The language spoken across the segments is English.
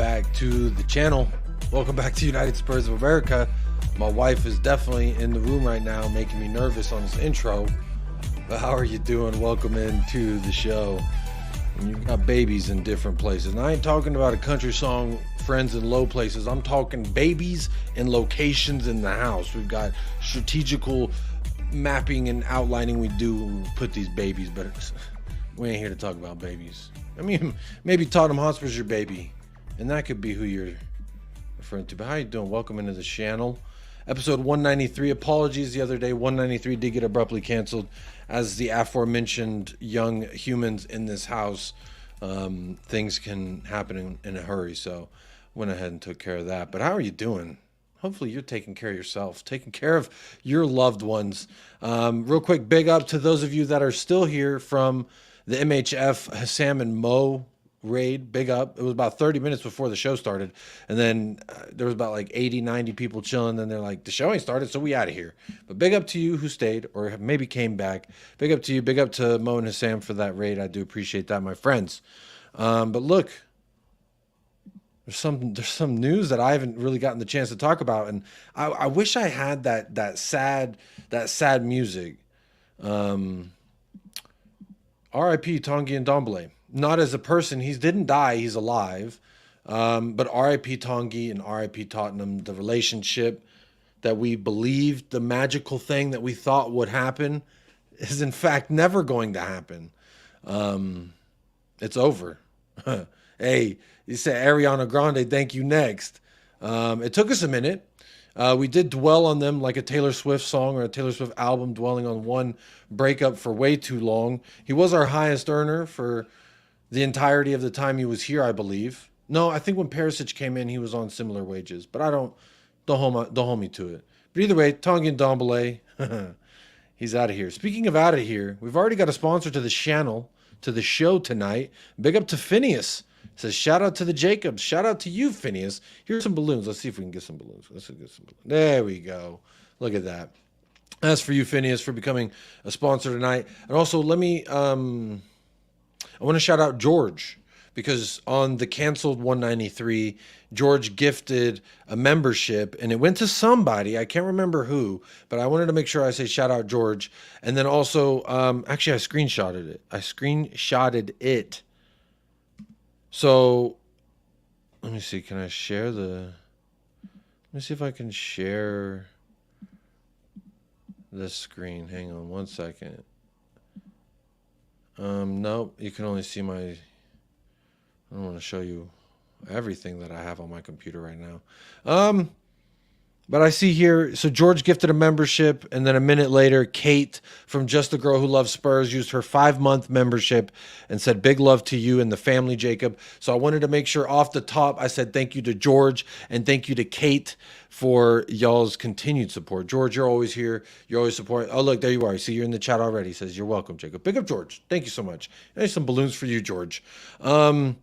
back to the channel. Welcome back to United Spurs of America. My wife is definitely in the room right now making me nervous on this intro. But how are you doing? Welcome into the show. And you've got babies in different places. And I ain't talking about a country song, friends in low places. I'm talking babies and locations in the house. We've got strategical mapping and outlining we do put these babies, but we ain't here to talk about babies. I mean, maybe Tottenham Hotspur's your baby, and that could be who you're referring to. But how you doing? Welcome into the channel. Episode 193. Apologies the other day. 193 did get abruptly canceled as the aforementioned young humans in this house. Things can happen in a hurry, so went ahead and took care of that. But how are you doing? Hopefully you're taking care of yourself, taking care of your loved ones. Real quick, big up to those of you that are still here from the MHF Hassam and Mo raid. Big up. It was about 30 minutes before the show started. And then there was about like 80, 90 people chilling. Then they're like, the show ain't started, so we out of here. But big up to you who stayed or maybe came back. Big up to you. Big up to Mo and Hassam for that raid. I do appreciate that, my friends. But look, there's some news that I haven't really gotten the chance to talk about. And I wish I had that sad music. R.I.P. Tanguy Ndombele. Not as a person. He didn't die. He's alive. But R.I.P. Tanguy and R.I.P. Tottenham. The relationship that we believed, the magical thing that we thought would happen, is in fact never going to happen. It's over. Hey, you said Ariana Grande, thank you next. It took us a minute. We did dwell on them like a Taylor Swift song or a Taylor Swift album, dwelling on one breakup for way too long. He was our highest earner for the entirety of the time he was here, I believe. No, I think when Perisic came in, he was on similar wages, but don't hold me to it. But either way, Tanguy Ndombele, he's out of here. Speaking of out of here, we've already got a sponsor to the channel, to the show tonight. Big up to Phineas. Says, shout out to the Jacobs. Shout out to you, Phineas. Here's some balloons. Let's see if we can get some balloons. Let's get some balloons. There we go. Look at that. That's for you, Phineas, for becoming a sponsor tonight. And also, let me, I want to shout out George, because on the canceled 193, George gifted a membership, and it went to somebody. I can't remember who, but I wanted to make sure I say shout out George. And then also, actually, I screenshotted it. So, let me see. Can I share let me see if I can share this screen. Hang on one second. Nope. You can only see I don't want to show you everything that I have on my computer right now. But I see here, so George gifted a membership, and then a minute later, Kate from Just a Girl Who Loves Spurs used her 5-month membership and said, big love to you and the family, Jacob. So I wanted to make sure off the top, I said thank you to George and thank you to Kate for y'all's continued support. George, you're always here. You're always supporting. Oh, look, there you are. I see you're in the chat already. He says, you're welcome, Jacob. Big up, George. Thank you so much. There's some balloons for you, George. But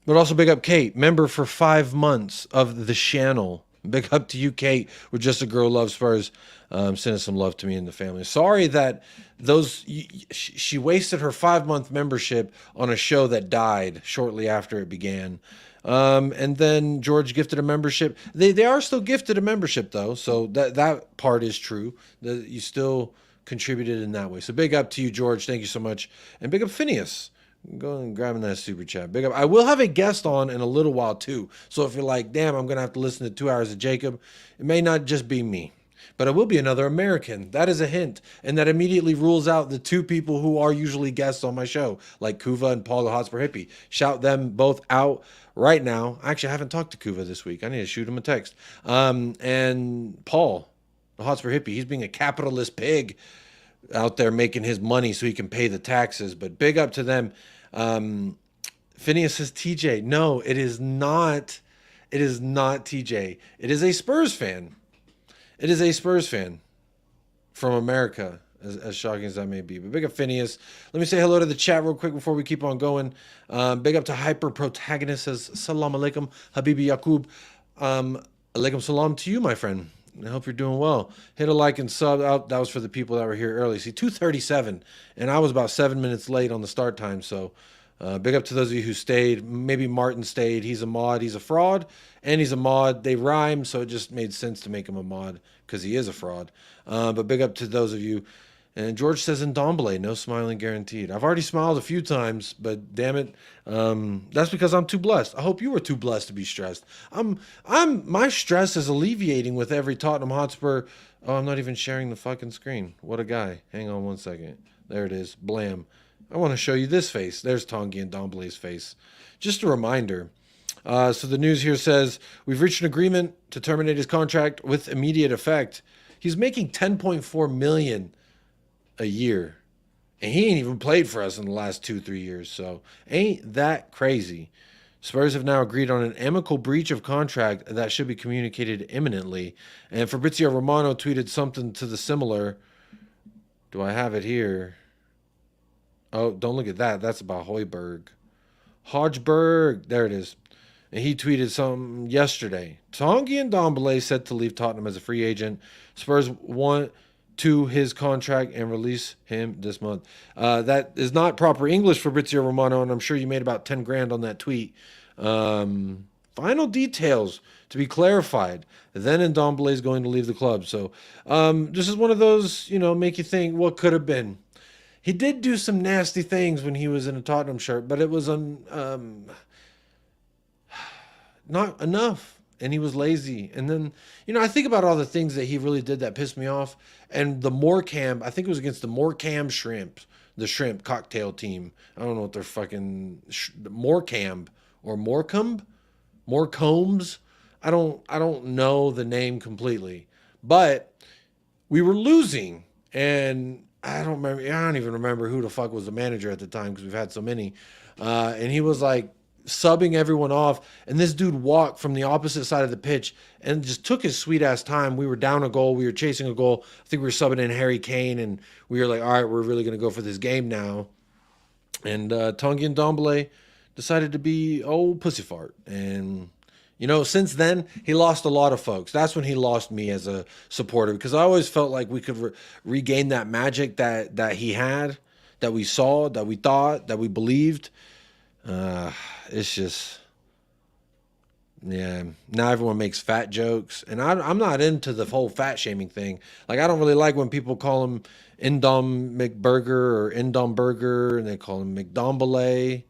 also big up Kate, member for 5 months of the channel. Big up to you, Kate. We're Just a Girl Who Loves Spurs. Sending some love to me and the family. Sorry that she wasted her 5-month membership on a show that died shortly after it began. And then George gifted a membership. They are still gifted a membership, though. So that part is true. You still contributed in that way. So big up to you, George. Thank you so much. And big up Phineas. Go and grab that super chat. Big up. I will have a guest on in a little while too. So if you're like, damn, I'm going to have to listen to 2 hours of Jacob, it may not just be me, but it will be another American. That is a hint. And that immediately rules out the 2 people who are usually guests on my show, like Kuva and Paul the Hotspur Hippie. Shout them both out right now. Actually, I haven't talked to Kuva this week. I need to shoot him a text. And Paul, the Hotspur Hippie, he's being a capitalist pig out there making his money so he can pay the taxes. But big up to them. Phineas says TJ. No, it is not. It is not TJ. It is a Spurs fan. It is a Spurs fan from America, as shocking as that may be. But big up Phineas. Let me say hello to the chat real quick before we keep on going. Big up to Hyper Protagonist, says Salam alaikum, Habibi Yaqub. Alaikum salam to you, my friend. I hope you're doing well. Hit a like and sub out. That was for the people that were here early. See, 2:37, and I was about 7 minutes late on the start time, so Big up to those of you who stayed. Maybe Martin stayed. He's a mod. He's a fraud, and he's a mod. They rhyme, so it just made sense to make him a mod because he is a fraud. But big up to those of you. And George says Ndombele, no smiling guaranteed. I've already smiled a few times, but damn it, that's because I'm too blessed. I hope you were too blessed to be stressed. My stress is alleviating with every Tottenham Hotspur. Oh, I'm not even sharing the fucking screen. What a guy. Hang on one second. There it is. Blam. I want to show you this face. There's Tanguy Ndombele's face. Just a reminder. So the news here says, we've reached an agreement to terminate his contract with immediate effect. He's making $10.4 million a year. And he ain't even played for us in the last 2-3 years. So ain't that crazy. Spurs have now agreed on an amicable breach of contract that should be communicated imminently. And Fabrizio Romano tweeted something to the similar. Do I have it here? Oh, don't look at that. That's about Højbjerg. Hodgeberg. There it is. And he tweeted something yesterday. Tanguy Ndombele set to leave Tottenham as a free agent. Spurs want to his contract and release him this month. That is not proper English, Fabrizio Romano, and I'm sure you made about 10 grand on that tweet. Final details to be clarified. Then Ndombele is going to leave the club. So this is one of those, make you think what could have been. He did do some nasty things when he was in a Tottenham shirt, but it was not enough. And he was lazy. And then, I think about all the things that he really did that pissed me off. And the Morecambe, I think it was against the Morecambe Shrimp, the shrimp cocktail team. I don't know what they're fucking Morecambe or Morecambe, Morecombs. I don't know the name completely, but we were losing, and I don't even remember who the fuck was the manager at the time because we've had so many. And he was like subbing everyone off, and this dude walked from the opposite side of the pitch and just took his sweet ass time. We were down a goal. We were chasing a goal. I think we were subbing in Harry Kane, and we were like, all right, we're really going to go for this game now. And Tanguy Ndombele decided to be old pussy fart. And, since then, he lost a lot of folks. That's when he lost me as a supporter, because I always felt like we could regain that magic that he had, that we saw, that we thought, that we believed. It's just, yeah. Now everyone makes fat jokes, and I'm not into the whole fat shaming thing. Like, I don't really like when people call him Indom McBurger or Indom Burger, and they call him McDombele.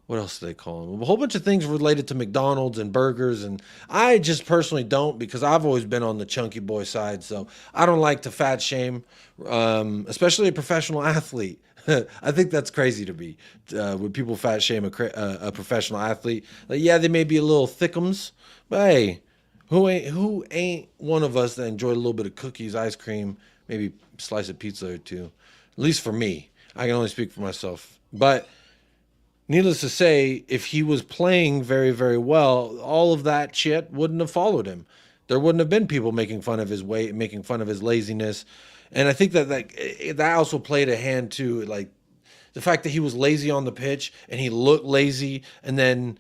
What else do they call him? A whole bunch of things related to McDonald's and burgers, and I just personally don't, because I've always been on the chunky boy side, so I don't like to fat shame, especially a professional athlete. I think that's crazy to me. When people fat shame a professional athlete, like, yeah, they may be a little thickums, but hey, who ain't one of us that enjoy a little bit of cookies, ice cream, maybe a slice of pizza or two? At least for me, I can only speak for myself. But needless to say, if he was playing very, very well, all of that shit wouldn't have followed him. There wouldn't have been people making fun of his weight, making fun of his laziness. And I think that also played a hand too, like the fact that he was lazy on the pitch and he looked lazy, and then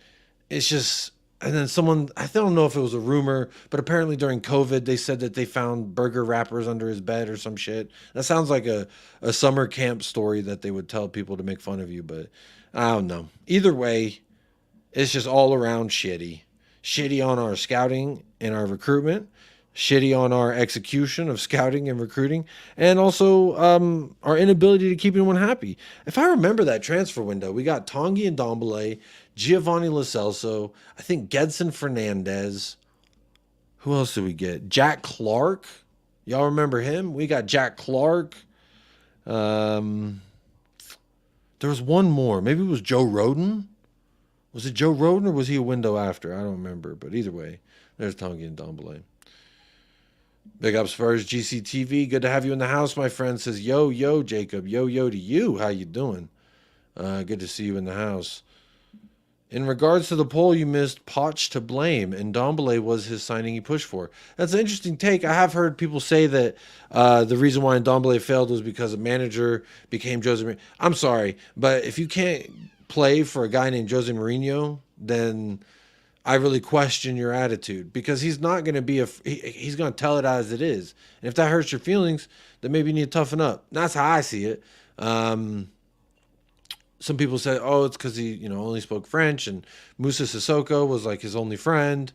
someone, I don't know if it was a rumor, but apparently during COVID they said that they found burger wrappers under his bed or some shit. That sounds like a summer camp story that they would tell people to make fun of you, but I don't know. Either way, it's just all around shitty. Shitty on our scouting and our recruitment. Shitty on our execution of scouting and recruiting, and also our inability to keep anyone happy. If I remember that transfer window, we got Tanguy Ndombele, Giovanni Lo Celso, I think Gedson Fernandez. Who else did we get? Jack Clark. Y'all remember him? We got Jack Clark. There was one more. Maybe it was Joe Roden. Was it Joe Roden, or was he a window after? I don't remember. But either way, there's Tanguy Ndombele. Big up Spurs GCTV. Good to have you in the house, my friend. Says, yo, Jacob. Yo to you. How you doing? Good to see you in the house. In regards to the poll you missed, Poch to blame, and Ndombele was his signing he pushed for. That's an interesting take. I have heard people say that the reason why Ndombele failed was because a manager became Jose Mourinho. I'm sorry, but if you can't play for a guy named Jose Mourinho, then I really question your attitude, because he's not going to be he's going to tell it as it is. And if that hurts your feelings, then maybe you need to toughen up. That's how I see it. some people said, oh, it's because he, only spoke French, and Musa Sissoko was like his only friend.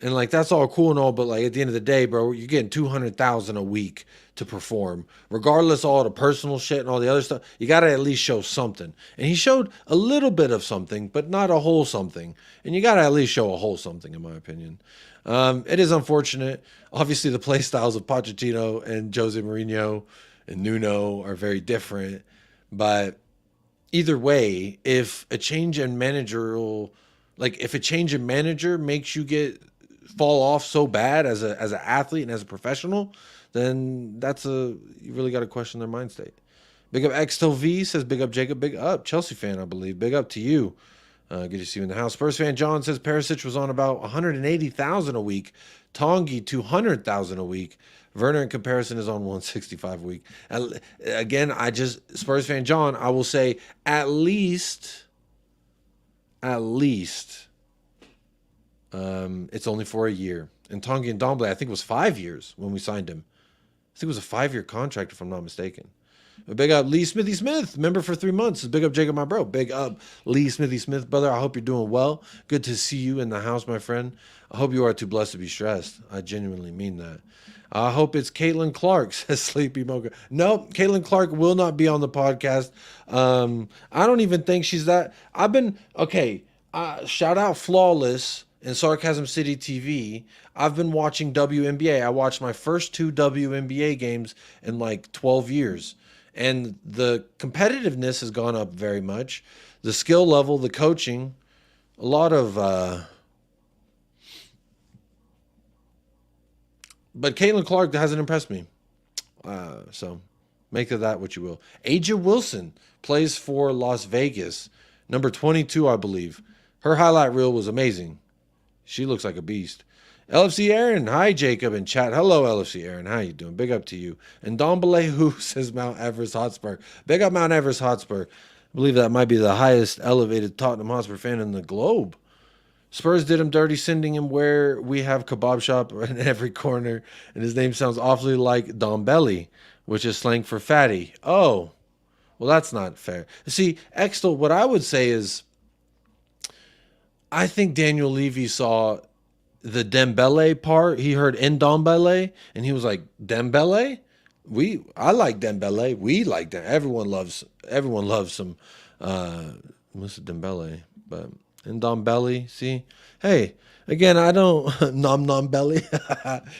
And like that's all cool and all, but like at the end of the day, bro, you're getting 200,000 a week to perform, regardless of all the personal shit and all the other stuff. You got to at least show something, and he showed a little bit of something, but not a whole something. And you got to at least show a whole something, in my opinion. It is unfortunate. Obviously, the play styles of Pochettino and Jose Mourinho and Nuno are very different, but either way, if a change in managerial, like if a change in manager makes you fall off so bad as an athlete and as a professional, then you really got to question their mind state. Big up Xtel V says, big up Jacob, big up Chelsea fan, I believe. Big up to you. Good to see you in the house. Spurs fan John says Perisic was on about 180,000 a week. Tanguy 200,000 a week. Werner in comparison is on 165 a week. Again, Spurs fan John, I will say at least it's only for a year. And Tanguy Ndombele, I think it was 5 years when we signed him. I think it was a 5-year contract, if I'm not mistaken. But big up Lee Smithy Smith, member for 3 months. Big up Jacob, my bro. Big up Lee Smithy Smith, brother. I hope you're doing well. Good to see you in the house, my friend. I hope you are too blessed to be stressed. I genuinely mean that. I hope it's Caitlin Clark, says Sleepy Mocha. No, Caitlin Clark will not be on the podcast. I don't even think she's that. Shout out Flawless and Sarcasm City TV. I've been watching WNBA. I watched my first 2 WNBA games in like 12 years. And the competitiveness has gone up very much. The skill level, the coaching, a lot of... But Caitlin Clark hasn't impressed me. So make of that what you will. Aja Wilson plays for Las Vegas. Number 22, I believe. Her highlight reel was amazing. She looks like a beast. LFC Aaron, hi Jacob in chat. Hello LFC Aaron, how you doing? Big up to you. And Ndombele who says Mount Everest Hotspur. Big up Mount Everest Hotspur. I believe that might be the highest elevated Tottenham Hotspur fan in the globe. Spurs did him dirty, sending him where we have kebab shop in every corner, and his name sounds awfully like Ndombele, which is slang for fatty. Oh, well that's not fair. See, Extel, what I would say is, I think Daniel Levy saw the Dembele part. He heard Ndombele, and he was like, Dembele? I like Dembele. We like that. Everyone loves some Mr. Dembele, but Ndombele, see? Hey, again, I don't nom belly.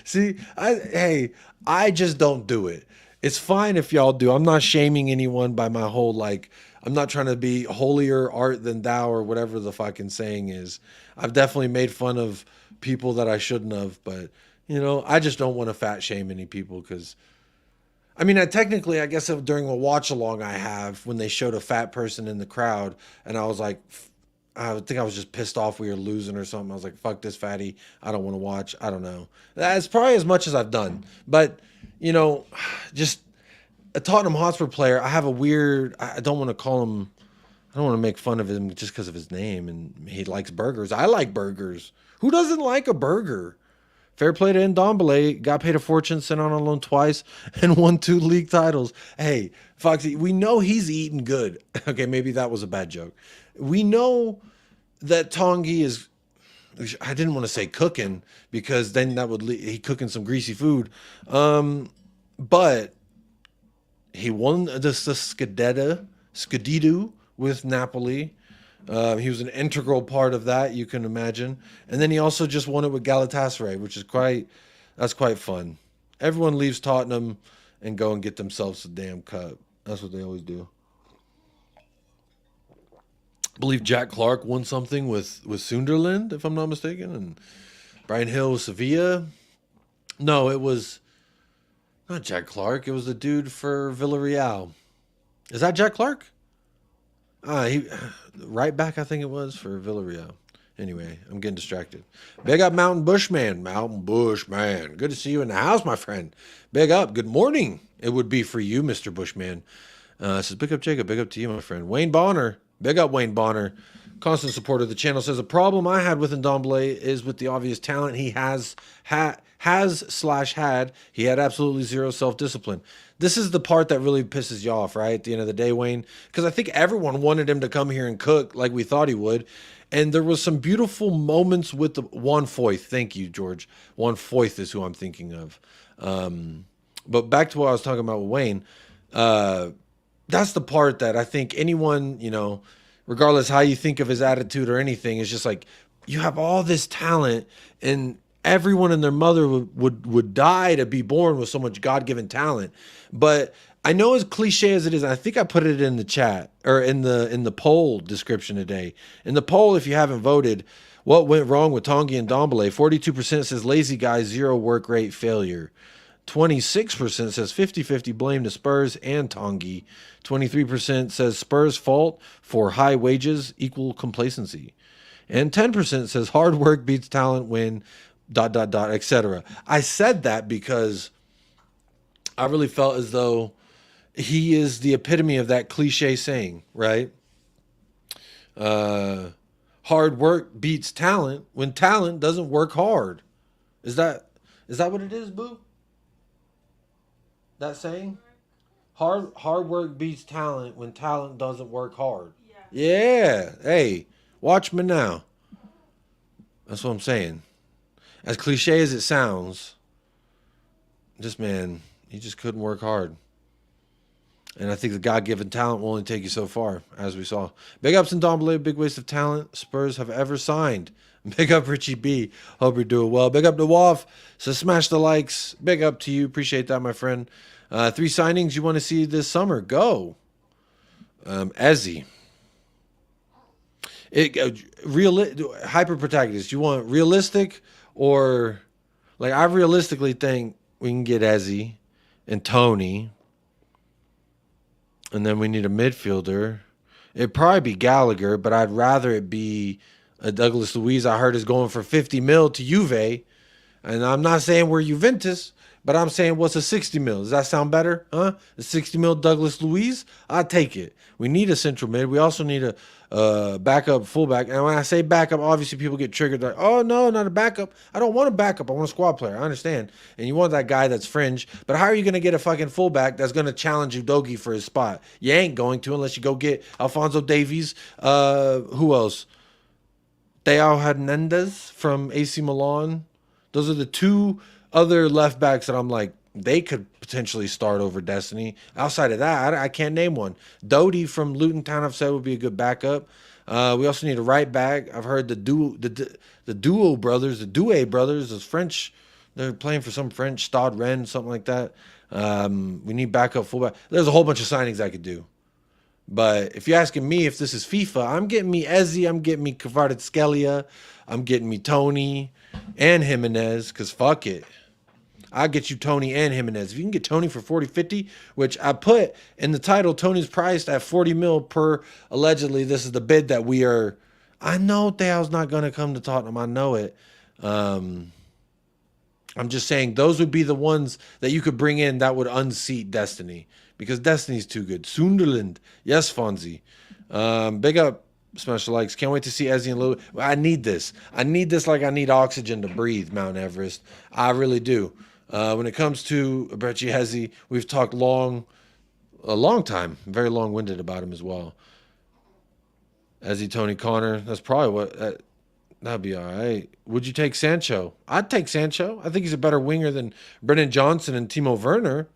See, I just don't do it. It's fine if y'all do. I'm not shaming anyone by my whole I'm not trying to be holier art than thou or whatever the fucking saying is. I've definitely made fun of people that I shouldn't have, but I just don't want to fat shame any people because I guess during a watch along I have when they showed a fat person in the crowd and I was like, I think I was just pissed off we were losing or something. I was like, fuck this fatty. I don't want to watch. I don't know. That's probably as much as I've done. But, just a Tottenham Hotspur player, I have a weird, I don't want to call him, I don't want to make fun of him just because of his name and he likes burgers. I like burgers. Who doesn't like a burger? Fair play to Ndombele. Got paid a fortune, sent on loan twice, and won 2 league titles. Hey, Foxy, we know he's eating good. Okay, maybe that was a bad joke. We know that Tanguy is, I didn't want to say cooking because then that would he cooking some greasy food. But he won the Scudetto with Napoli. He was an integral part of that, you can imagine. And then he also just won it with Galatasaray, which is quite fun. Everyone leaves Tottenham and go and get themselves a damn cup. That's what they always do. I believe Jack Clark won something with Sunderland, if I'm not mistaken, and Brian Hill with Sevilla. No, it was not Jack Clark. It was the dude for Villarreal. Is that Jack Clark? He right back, I think it was for Villarreal. Anyway, I'm getting distracted. Big up Mountain Bushman. Mountain Bushman. Good to see you in the house, my friend. Big up. Good morning. It would be for you, Mr. Bushman. Says big up Jacob. Big up to you, my friend. Wayne Bonner. Big up Wayne Bonner. Constant supporter of the channel says, a problem I had with Ndombele is with the obvious talent he has/had. He had absolutely zero self-discipline. This is the part that really pisses you off, right? At the end of the day, Wayne, because I think everyone wanted him to come here and cook like we thought he would. And there was some beautiful moments with the Juan Foyth. Thank you, George. Juan Foyth is who I'm thinking of. But back to what I was talking about with Wayne. That's the part that I think anyone, you know, regardless how you think of his attitude or anything, is just like, you have all this talent and everyone and their mother would die to be born with so much God-given talent. But I know, as cliche as it is, I think I put it in the chat or in the poll description today. In the poll, if you haven't voted, what went wrong with Tanguy Ndombele? 42% says lazy guy, zero work rate, failure. 26% says 50-50 blame to Spurs and Tanguy. 23% says Spurs fault for high wages, equal complacency. And 10% says hard work beats talent when ... etc. I said that because I really felt as though he is the epitome of that cliche saying, right? Hard work beats talent when talent doesn't work hard. Is that what it is, boo? That saying? Hard work beats talent when talent doesn't work hard. Yeah. Hey, watch me now. That's what I'm saying. As cliche as it sounds, this man, he just couldn't work hard. And I think the God-given talent will only take you so far, as we saw. Big ups in Ndombele, big waste of talent Spurs have ever signed. Big up Richie B. Hope you're doing well. Big up to Wolf. So smash the likes. Big up to you. Appreciate that, my friend. 3 signings you want to see this summer. Go. Ezzy. Hyper protagonist. You want realistic or like, I realistically think we can get Ezzy and Toney. And then we need a midfielder. It'd probably be Gallagher, but I'd rather it be a Douglas Luiz. I heard is going for 50 mil to Juve. And I'm not saying we're Juventus, but I'm saying, what's a 60 mil? Does that sound better? Huh? A 60 mil Douglas Luiz? I'd take it. We need a central mid. We also need a backup fullback. And when I say backup, obviously people get triggered like, oh, no, not a backup. I don't want a backup. I want a squad player. I understand. And you want that guy that's fringe. But how are you going to get a fucking fullback that's going to challenge Udogie for his spot? You ain't going to unless you go get Alphonso Davies. Who else? Theo Hernandez from AC Milan. Those are the 2 other left backs that I'm like, they could potentially start over Destiny. Outside of that, I can't name one. Doty from Luton Town, I've said, would be a good backup. We also need a right back. I've heard the Duo brothers, the Doué brothers, is French. They're playing for some French Stade Rennes, something like that. We need backup fullback. There's a whole bunch of signings I could do. But if you're asking me if this is FIFA, I'm getting me Ezzy, I'm getting me Kvaratskhelia, I'm getting me Toney and Jimenez, because fuck it. I'll get you Toney and Jimenez. If you can get Toney for 40-50, which I put in the title, Toney's priced at 40 mil per, allegedly. This is the bid that we are. I know Theo's not going to come to Tottenham. I know it. I'm just saying those would be the ones that you could bring in that would unseat Destiny, because Destiny's too good. Sunderland. Yes, Fonzie. Big up. Smash the likes. Can't wait to see Ezzy and Lou. I need this. I need this like I need oxygen to breathe, Mount Everest. I really do. When it comes to Abechi Hezi, we've talked a long time, very long-winded about him as well. Ezzy, Toney, Connor, that's probably what, that'd be all right. Would you take Sancho? I'd take Sancho. I think he's a better winger than Brennan Johnson and Timo Werner.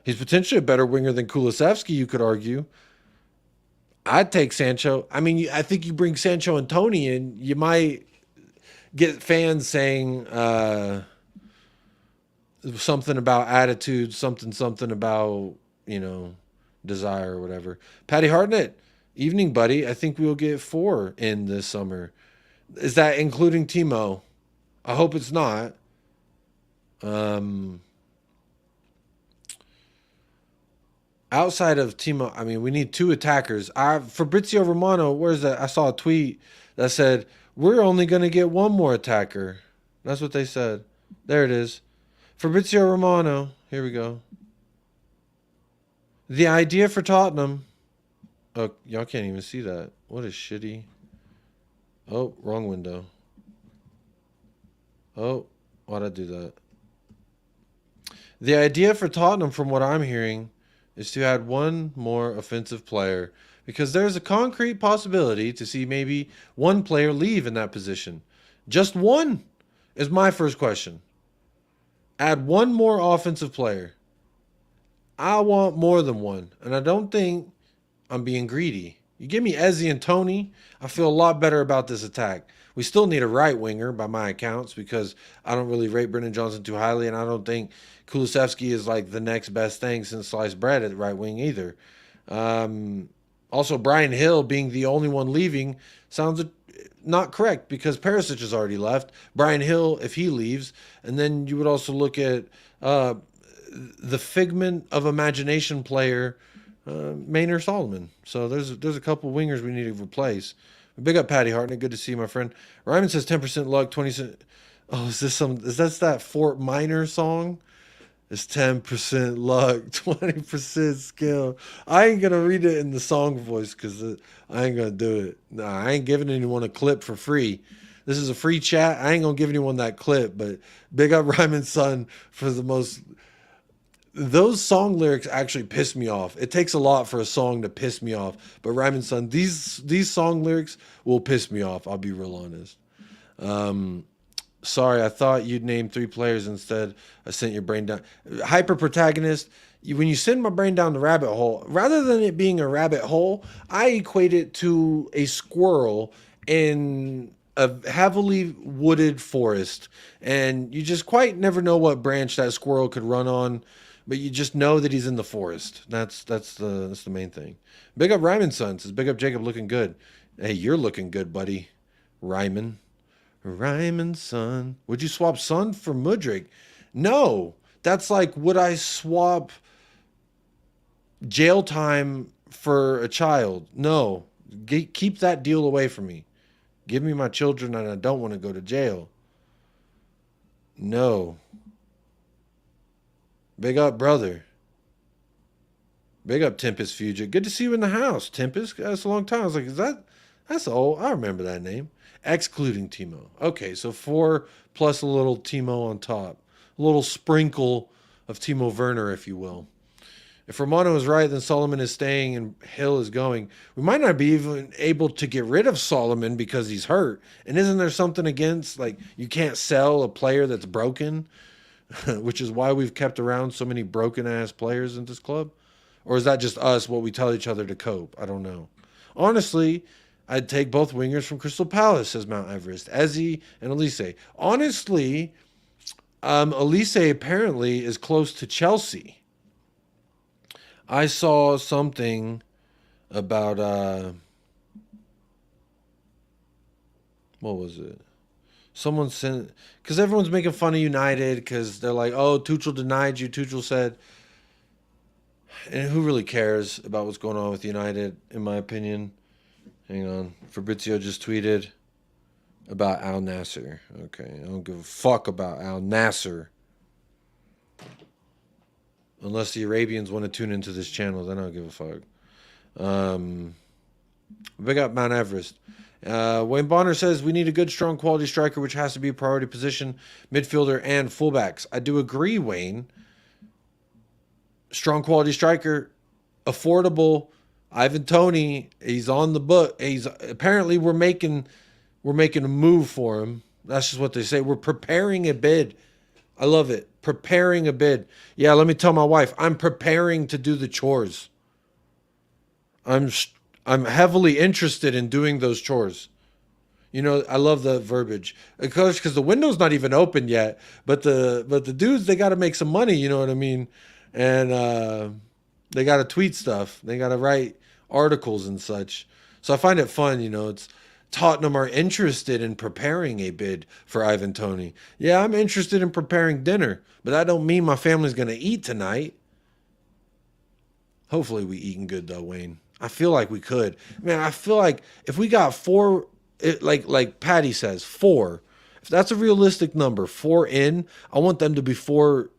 He's potentially a better winger than Kulusevski, you could argue. I'd take Sancho. I mean, I think you bring Sancho and Toney in, you might get fans saying something about attitude, something about, desire or whatever. Patty Hartnett, evening, buddy. I think we'll get 4 in this summer. Is that including Timo? I hope it's not. Outside of Timo, I mean, we need 2 attackers. Fabrizio Romano, where's that? I saw a tweet that said, we're only going to get 1 more attacker. That's what they said. There it is. Fabrizio Romano. Here we go. The idea for Tottenham. Oh, y'all can't even see that. What a shitty Oh, wrong window. Oh, why'd I do that? The idea for Tottenham, from what I'm hearing, is to add one more offensive player because there's a concrete possibility to see maybe one player leave in that position. Just one is my first question. Add one more offensive player. I want more than one, and I don't think I'm being greedy. You give me Ezzy and Toney, I feel a lot better about this attack. We still need a right winger by my accounts because I don't really rate Brendan Johnson too highly, and I don't think Kulusevski is like the next best thing since sliced bread at right wing either. Also, Brian Hill being the only one leaving sounds not correct because Perisic has already left. Brian Hill, if he leaves, and then you would also look at the figment of imagination player Maynard Solomon. So there's a couple wingers we need to replace. Big up Patty Hartnett. Good to see you, my friend. Ryman says 10% luck, 20%. Oh, is that Fort Minor song? It's 10% luck, 20% skill. I ain't gonna read it in the song voice because I ain't gonna do it. Nah, I ain't giving anyone a clip for free. This is a free chat. I ain't gonna give anyone that clip, but big up Ryman's son for the most. Those song lyrics actually piss me off. It takes a lot for a song to piss me off. But Ryman son, these song lyrics will piss me off. I'll be real honest. Sorry, I thought you'd name 3 players instead. I sent your brain down. Hyper protagonist. When you send my brain down the rabbit hole, rather than it being a rabbit hole, I equate it to a squirrel in a heavily wooded forest, and you just quite never know what branch that squirrel could run on, but you just know that he's in the forest. That's the main thing. Big up Ryman son says, big up Jacob looking good. Hey, you're looking good, buddy. Ryman. Ryman son. Would you swap son for Mudryk? No. That's like, would I swap jail time for a child? No. Keep that deal away from me. Give me my children and I don't want to go to jail. No. Big up, brother. Big up, Tempest Fugit. Good to see you in the house, Tempest. That's a long time. I was like, that's old. I remember that name. Excluding Timo. Okay, so 4 plus a little Timo on top. A little sprinkle of Timo Werner, if you will. If Romano is right, then Solomon is staying and Hill is going. We might not be even able to get rid of Solomon because he's hurt. And isn't there something against, like, you can't sell a player that's broken? Which is why we've kept around so many broken-ass players in this club? Or is that just us, what we tell each other to cope? I don't know. Honestly, I'd take both wingers from Crystal Palace, says Mount Everest. Ezzy and Elise. Honestly, Elise apparently is close to Chelsea. I saw something about, what was it? Someone sent, because everyone's making fun of United because they're like, oh, Tuchel denied you. Tuchel said, and who really cares about what's going on with United, in my opinion? Hang on. Fabrizio just tweeted about Al Nasser. Okay, I don't give a fuck about Al Nasser. Unless the Arabians want to tune into this channel, then I don't give a fuck. Big up Mount Everest. Wayne Bonner says, we need a good, strong, quality striker, which has to be a priority position, midfielder, and fullbacks. I do agree, Wayne. Strong, quality striker, affordable. Ivan Toney, he's on the book. Apparently we're making a move for him. That's just what they say. We're preparing a bid. I love it. Preparing a bid. Yeah, let me tell my wife, I'm preparing to do the chores. I'm heavily interested in doing those chores. You know, I love the verbiage. Of course, because the window's not even open yet. But the dudes, they got to make some money. You know what I mean? And they got to tweet stuff. They got to write articles and such. So I find it fun. You know, it's Tottenham are interested in preparing a bid for Ivan Toney. Yeah, I'm interested in preparing dinner, but that don't mean my family's going to eat tonight. Hopefully we eating good though, Wayne. I feel like we could. Man, I feel like if we got 4, like Patty says, 4. If that's a realistic number, 4 in, I want them to be 4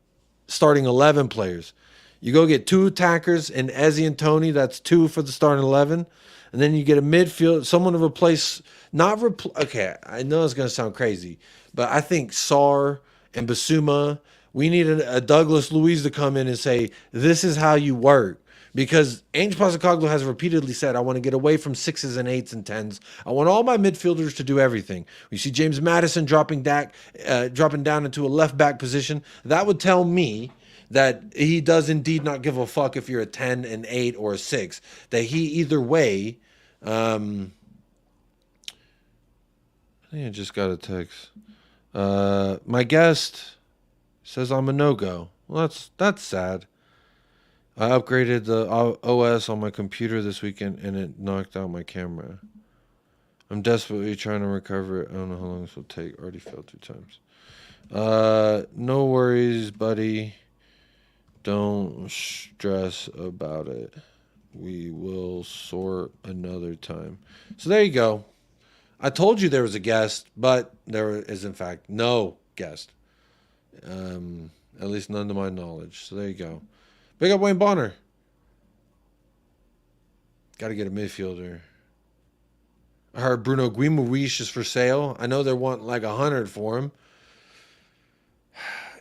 starting 11 players. You go get 2 attackers and Ezzy and Toney. That's 2 for the starting 11. And then you get a midfield, someone to replace, okay, I know it's going to sound crazy, but I think Sarr and Basuma, we need a Douglas Luiz to come in and say, this is how you work. Because Ange Postecoglou has repeatedly said, I want to get away from 6s and 8s and 10s. I want all my midfielders to do everything. We see James Madison dropping down into a left back position. That would tell me that he does indeed not give a fuck if you're a 10, an 8, or a 6. That he either way, I think I just got a text. My guest says I'm a no-go. Well, that's sad. I upgraded the OS on my computer this weekend and it knocked out my camera. I'm desperately trying to recover it. I don't know how long this will take. Already failed 2 times. No worries, buddy. Don't stress about it. We will sort another time. So there you go. I told you there was a guest, but there is in fact no guest. At least none to my knowledge. So there you go. Big up Wayne Bonner. Got to get a midfielder. I heard Bruno Guimaraes is for sale. I know they want like 100 for him.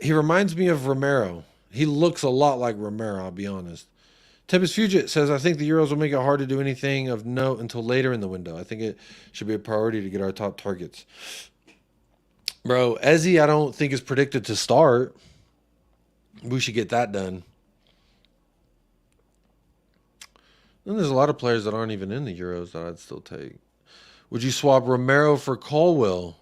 He reminds me of Romero. He looks a lot like Romero, I'll be honest. Tempest Fugit says, I think the Euros will make it hard to do anything of note until later in the window. I think it should be a priority to get our top targets. Bro, Ezzy I don't think is predicted to start. We should get that done. Then there's a lot of players that aren't even in the Euros that I'd still take. Would you swap Romero for Colwill?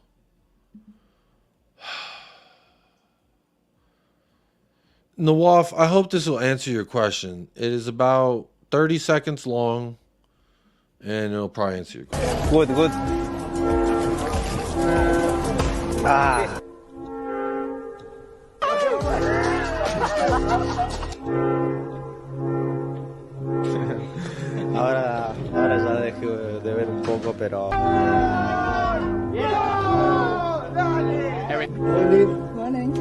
Nawaf, I hope this will answer your question. It is about 30 seconds long, and it'll probably answer your question. Good. Ah. Ahora ya dejé de ver un poco, pero... Eric. Morning.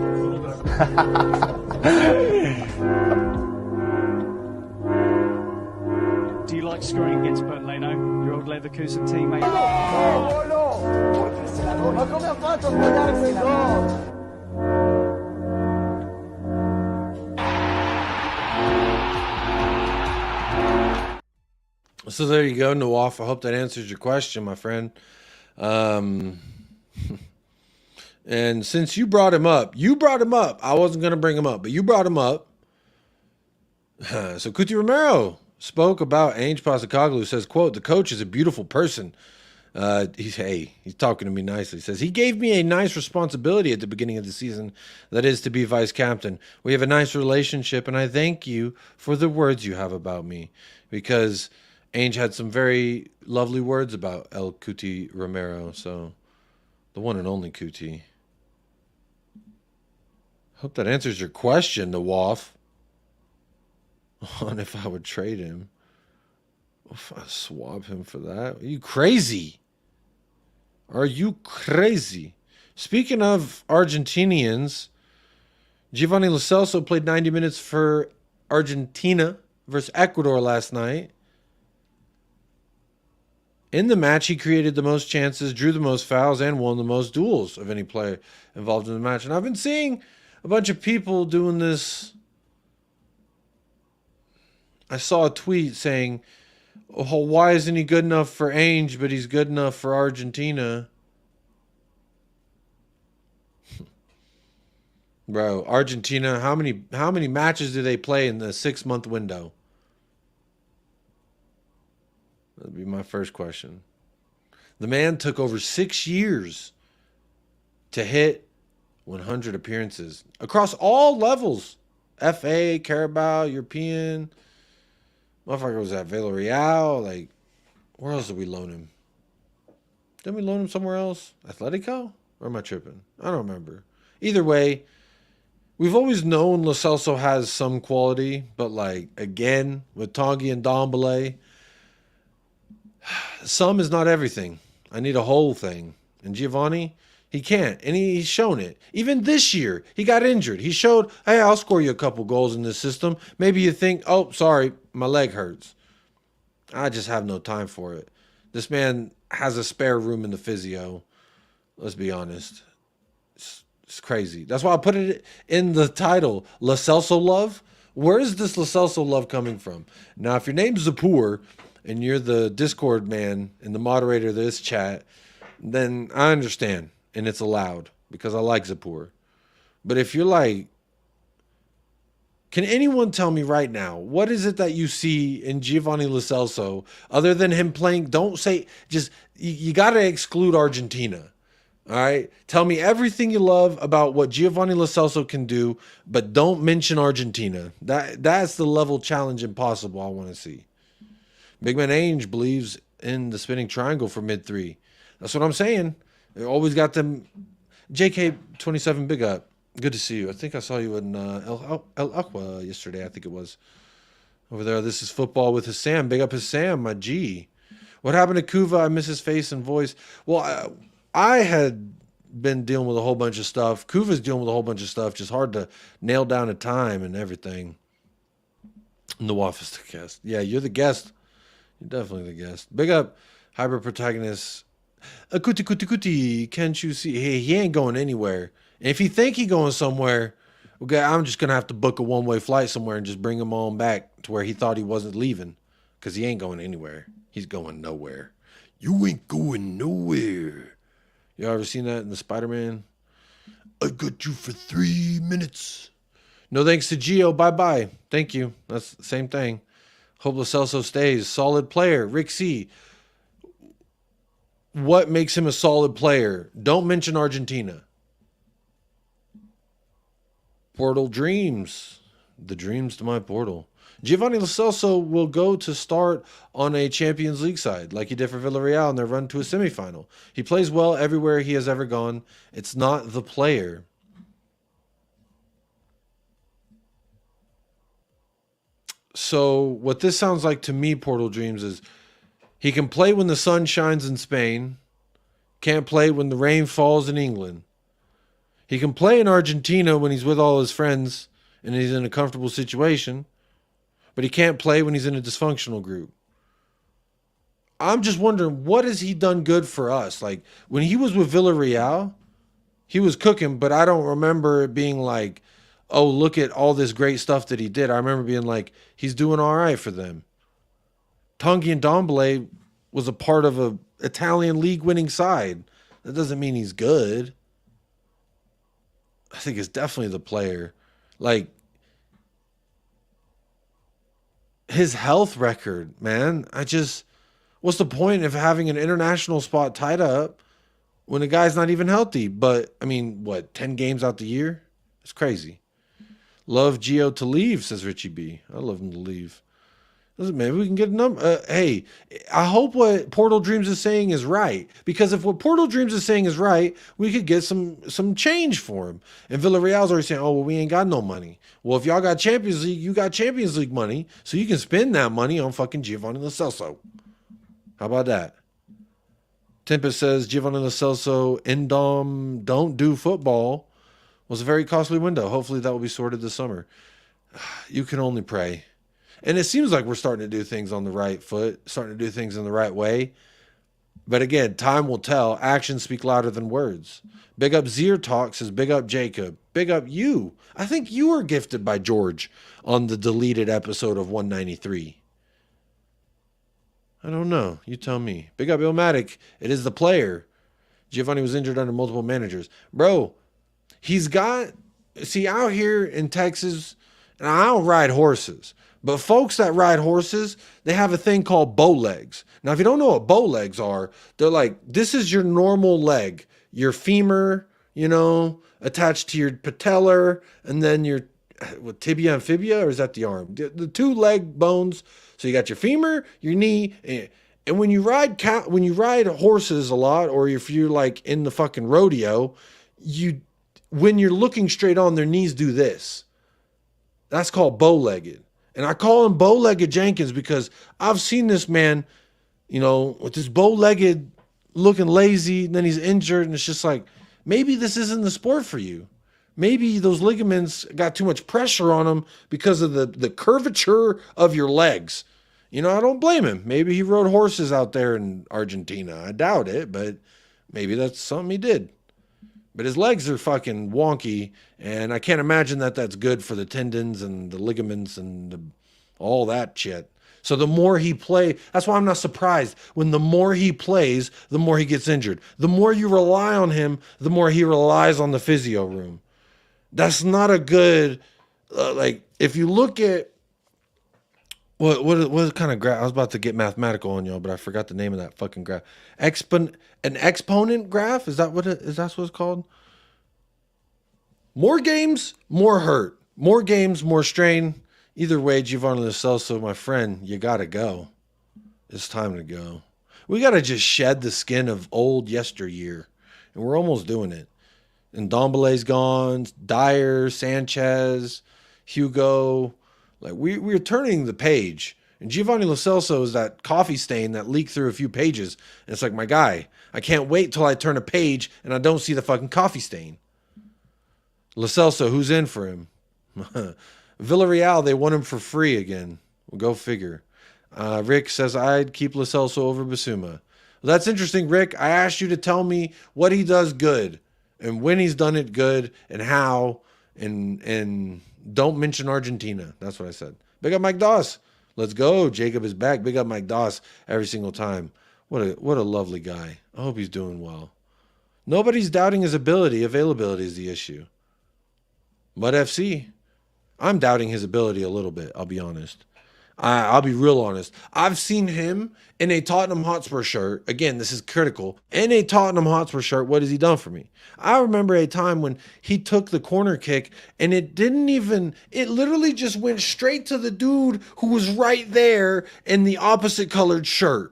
Do you like scoring against Bernd Leno, your old Leverkusen teammate? So there you go, Nawaf. I hope that answers your question, my friend. And since you brought him up. I wasn't going to bring him up, but you brought him up. So Cuti Romero spoke about Ange Postecoglou, says, quote, the coach is a beautiful person. He's talking to me nicely. He says, he gave me a nice responsibility at the beginning of the season, that is to be vice captain. We have a nice relationship, and I thank you for the words you have about me. Because Ange had some very lovely words about El Cuti Romero, so the one and only Cuti. Hope that answers your question, Nawaf. On if I would trade him. If I swap him for that. Are you crazy? Are you crazy? Speaking of Argentinians, Giovanni Lo Celso played 90 minutes for Argentina versus Ecuador last night. In the match, he created the most chances, drew the most fouls, and won the most duels of any player involved in the match. And I've been seeing a bunch of people doing this. I saw a tweet saying, oh, why isn't he good enough for Ange, but he's good enough for Argentina? Bro, Argentina, how many matches do they play in the 6-month window? That'd be my first question. The man took over 6 years to hit 100 appearances across all levels. FA, Carabao, European. Motherfucker was at Villarreal. Like, where else did we loan him? Didn't we loan him somewhere else? Atletico? Or am I tripping? I don't remember. Either way, we've always known Lo Celso has some quality, but like, again, with Tanguy Ndombele, some is not everything. I need a whole thing. And Giovanni, He can't, and he's shown it. Even this year, he got injured. He showed, hey, I'll score you a couple goals in this system. Maybe you think, oh, sorry, my leg hurts. I just have no time for it. This man has a spare room in the physio. Let's be honest. It's crazy. That's why I put it in the title, Lo Celso love. Where is this Lo Celso love coming from? Now, if your name's Zapur and you're the Discord man and the moderator of this chat, then I understand. And it's allowed because I like Zapur. But if you're like, can anyone tell me right now, what is it that you see in Giovanni Lo Celso other than him playing? Don't say, just, you got to exclude Argentina. All right. Tell me everything you love about what Giovanni Lo Celso can do, but don't mention Argentina. That's the level challenge impossible I want to see. Big man Ange believes in the spinning triangle for mid three. That's what I'm saying. They always got them. JK27, big up. Good to see you. I think I saw you in El Aqua yesterday, I think it was. Over there, this is football with Hassam. Big up Hassam, my G. What happened to Kuva? I miss his face and voice. Well, I had been dealing with a whole bunch of stuff. Kuva's dealing with a whole bunch of stuff. Just hard to nail down a time and everything. The Waffles the guest. Yeah, you're the guest. You're definitely the guest. Big up, Hyper Protagonist. Kuti, can't you see? Hey, he ain't going anywhere. And if you think he going somewhere, okay, I'm just going to have to book a one-way flight somewhere and just bring him on back to where he thought he wasn't leaving. Because he ain't going anywhere. He's going nowhere. You ain't going nowhere. You ever seen that in the Spider-Man? I got you for 3 minutes. No thanks to Gio. Bye-bye. Thank you. That's the same thing. Hope Lo Celso stays. Solid player. Rick C. What makes him a solid player? Don't mention Argentina. Portal Dreams. The dreams to my portal. Giovanni Lo Celso will go to start on a Champions League side, like he did for Villarreal in their run to a semifinal. He plays well everywhere he has ever gone. It's not the player. So what this sounds like to me, Portal Dreams, is he can play when the sun shines in Spain, can't play when the rain falls in England. He can play in Argentina when he's with all his friends and he's in a comfortable situation, but he can't play when he's in a dysfunctional group. I'm just wondering, what has he done good for us? Like, when he was with Villarreal, he was cooking, but I don't remember it being like, oh, look at all this great stuff that he did. I remember being like, he's doing all right for them. Tanguy Ndombele was a part of a Italian league winning side. That doesn't mean he's good. I think it's definitely the player. Like, his health record, man. What's the point of having an international spot tied up when the guy's not even healthy? But, I mean, what, 10 games out the year? It's crazy. Love Gio to leave, says Richie B. I love him to leave. Listen, maybe we can get a number. Hey, I hope what Portal Dreams is saying is right. Because if what Portal Dreams is saying is right, we could get some change for him. And Villarreal's already saying, oh, well, we ain't got no money. Well, if y'all got Champions League, you got Champions League money. So you can spend that money on fucking Giovanni Lo Celso. How about that? Tempest says, Giovanni Lo Celso, Endom, don't do football. Was a very costly window. Hopefully that will be sorted this summer. You can only pray. And it seems like we're starting to do things on the right foot, starting to do things in the right way. But again, time will tell. Actions speak louder than words. Big up Zier Talk says, big up Jacob. Big up you. I think you were gifted by George on the deleted episode of 193. I don't know. You tell me. Big up Illmatic. It is the player. Giovanni was injured under multiple managers. Bro, he's got... See, out here in Texas, and I don't ride horses, but folks that ride horses, they have a thing called bow legs. Now, if you don't know what bow legs are, they're like, this is your normal leg. Your femur, attached to your patellar, and then your tibia and fibia, or is that the arm? The two leg bones. So you got your femur, your knee, and when you ride horses a lot, or if you're like in the fucking rodeo, when you're looking straight on, their knees do this. That's called bow-legged. And I call him bow-legged Jenkins because I've seen this man, with this bow-legged looking lazy, and then he's injured, and it's just like, maybe this isn't the sport for you. Maybe those ligaments got too much pressure on them because of the curvature of your legs. You know, I don't blame him. Maybe he rode horses out there in Argentina. I doubt it, but maybe that's something he did. But his legs are fucking wonky, and I can't imagine that that's good for the tendons and the ligaments and all that shit. So the more he plays, that's why I'm not surprised. When the more he plays, the more he gets injured. The more you rely on him, the more he relies on the physio room. That's not a good, like, if you look at, what kind of graph? I was about to get mathematical on y'all, but I forgot the name of that fucking graph. An exponent graph? Is that what what it's called? More games, more hurt. More games, more strain. Either way, Giovanni Lo Celso, my friend, you gotta go. It's time to go. We gotta just shed the skin of old yesteryear, and we're almost doing it. And Ndombele's gone, Dyer, Sanchez, Hugo. Like we're turning the page. And Giovanni Lo Celso is that coffee stain that leaked through a few pages. And it's like, my guy, I can't wait till I turn a page and I don't see the fucking coffee stain. Lo Celso, who's in for him? Villarreal, they want him for free again. Well, go figure. Rick says, I'd keep Lo Celso over Basuma. Well, that's interesting, Rick. I asked you to tell me what he does good and when he's done it good and how, and don't mention Argentina. That's what I said. Big up Mike Doss. Let's go. Jacob is back. Big up Mike Doss every single time. What a lovely guy. I hope he's doing well. Nobody's doubting his ability. Availability is the issue. Mud FC, I'm doubting his ability a little bit, I'll be honest. I'll be real honest. I've seen him in a Tottenham Hotspur shirt. Again, this is critical. In a Tottenham Hotspur shirt, what has he done for me? I remember a time when he took the corner kick and it literally just went straight to the dude who was right there in the opposite colored shirt.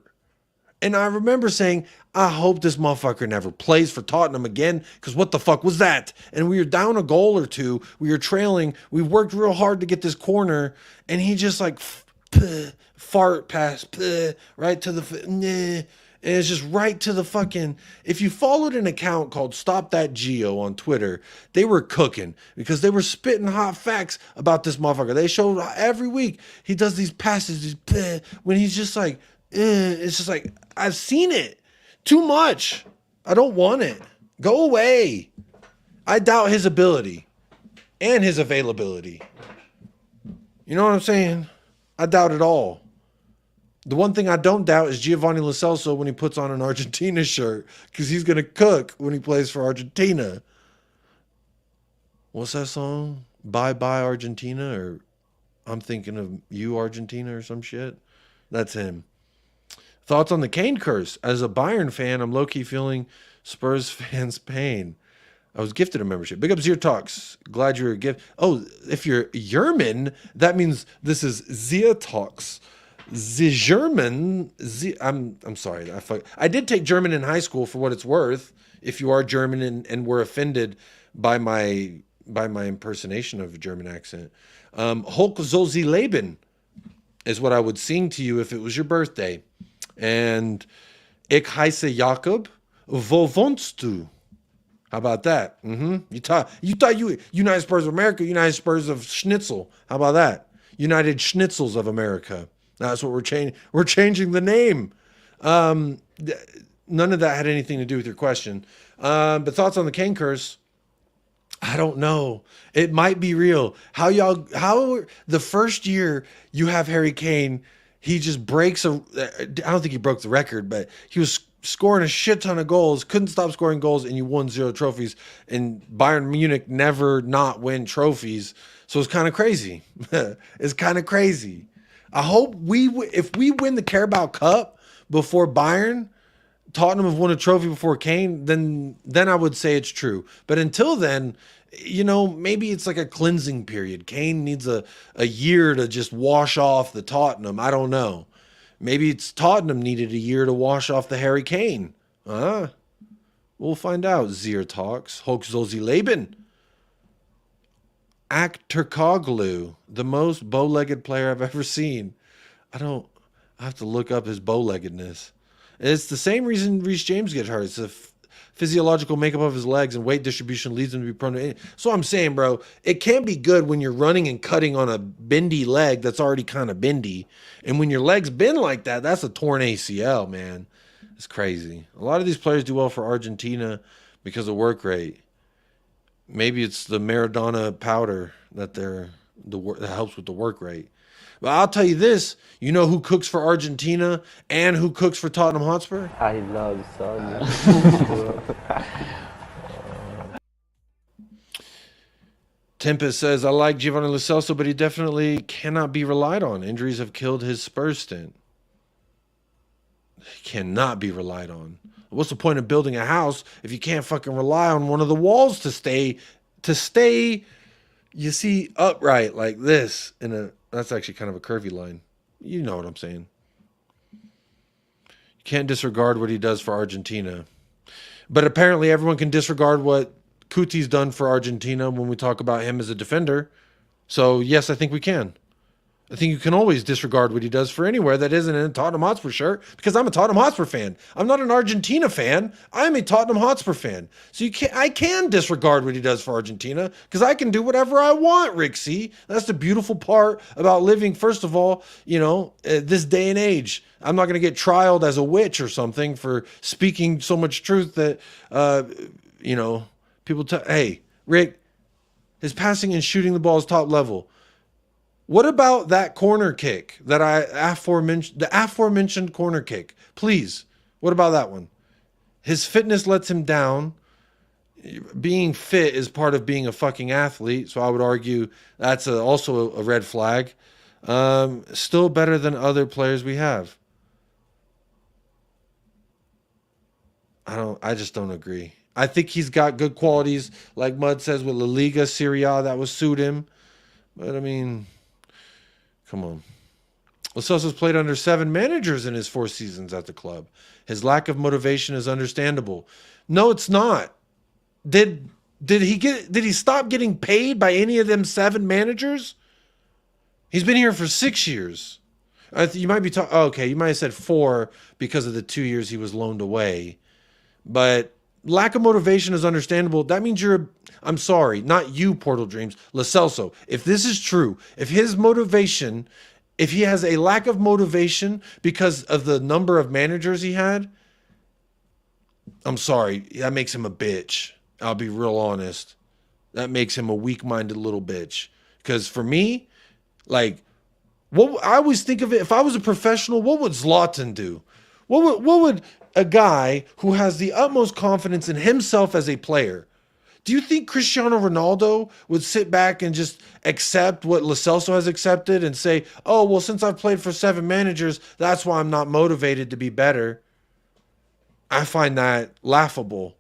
And I remember saying, I hope this motherfucker never plays for Tottenham again, because what the fuck was that? And we were down a goal or two. We were trailing. We worked real hard to get this corner, and he just like fart pass right to the and it's just right to the fucking. If you followed an account called Stop That Geo on Twitter, they were cooking because they were spitting hot facts about this motherfucker. They showed every week he does these passes when he's just like. It's just like, I've seen it too much. I don't want it. Go away. I doubt his ability and his availability. You know what I'm saying? I doubt it all. The one thing I don't doubt is Giovanni Lo Celso when he puts on an Argentina shirt, because he's going to cook when he plays for Argentina. What's that song? Bye Bye Argentina, or I'm thinking of you Argentina or some shit. That's him. Thoughts on the Kane curse? As a Bayern fan, I'm low-key feeling Spurs fans' pain. I was gifted a membership. Big up Zier Talks. Glad you're a gift. Oh, if you're German, that means this is Zier Talks. The German. I'm sorry. I did take German in high school for what it's worth. If you are German and were offended by my impersonation of a German accent, Hulk soll sie leben is what I would sing to you if it was your birthday. And ich heiße Jakob. Wo wohnst du? How about that? You thought United Spurs of America, United Spurs of Schnitzel. How about that? United Schnitzels of America. That's what we're changing. We're changing the name. None of that had anything to do with your question. But thoughts on the Kane curse? I don't know. It might be real. How the first year you have Harry Kane, he just breaks I don't think he broke the record, but he was scoring a shit ton of goals, couldn't stop scoring goals, and you won 0 trophies. And Bayern Munich never not win trophies. So it's kind of crazy. It's kind of crazy. I hope if we win the Carabao Cup before Bayern, Tottenham have won a trophy before Kane, then I would say it's true. But until then, maybe it's like a cleansing period. Kane needs a year to just wash off the Tottenham. I don't know. Maybe it's Tottenham needed a year to wash off the Harry Kane. We'll find out. Zier Talks. Hoch soll sie leben. Akterkoglu, the most bow-legged player I've ever seen. I have to look up his bow-leggedness. It's the same reason Reece James gets hurt. physiological makeup of his legs and weight distribution leads him to be prone to. So I'm saying, bro, it can't be good when you're running and cutting on a bendy leg that's already kind of bendy. And when your legs bend like that, that's a torn ACL, man. It's crazy. A lot of these players do well for Argentina because of work rate. Maybe it's the Maradona powder that that helps with the work rate. But I'll tell you this, you know who cooks for Argentina and who cooks for Tottenham Hotspur? I love Sonia. Tempest says, I like Giovanni Lo Celso, but he definitely cannot be relied on. Injuries have killed his Spurs stint. He cannot be relied on. What's the point of building a house if you can't fucking rely on one of the walls to stay, you see, upright like this? That's actually kind of a curvy line. You know what I'm saying. You can't disregard what he does for Argentina. But apparently everyone can disregard what Cuti's done for Argentina when we talk about him as a defender. So, yes, I think we can. I think you can always disregard what he does for anywhere that isn't in a Tottenham Hotspur shirt, because I'm a Tottenham Hotspur fan. I'm not an Argentina fan. I'm a Tottenham Hotspur fan. So I can disregard what he does for Argentina because I can do whatever I want, Rixie. That's the beautiful part about living, first of all, this day and age. I'm not going to get trialed as a witch or something for speaking so much truth that, people tell, hey, Rick, his passing and shooting the ball is top level. What about that corner kick that the aforementioned corner kick? Please, what about that one? His fitness lets him down. Being fit is part of being a fucking athlete, so I would argue that's also a red flag. Still better than other players we have. I just don't agree. I think he's got good qualities, like Mud says, with La Liga, Serie A, that would suit him. But I mean, come on. Lo Celso's played under 7 managers in his 4 seasons at the club. His lack of motivation is understandable. No, it's not. Did he stop getting paid by any of them 7 managers? He's been here for 6 years. You might be talking. Okay, you might have said 4 because of the 2 years he was loaned away. But lack of motivation is understandable. That means I'm sorry, not you, Portal Dreams, Lo Celso. If this is true, if he has a lack of motivation because of the number of managers he had, I'm sorry, that makes him a bitch. I'll be real honest. That makes him a weak-minded little bitch. Because for me, I always think of it, if I was a professional, what would Zlatan do? What would a guy who has the utmost confidence in himself as a player, do you think Cristiano Ronaldo would sit back and just accept what Lo Celso has accepted and say, oh, well, since I've played for 7 managers, that's why I'm not motivated to be better? I find that laughable.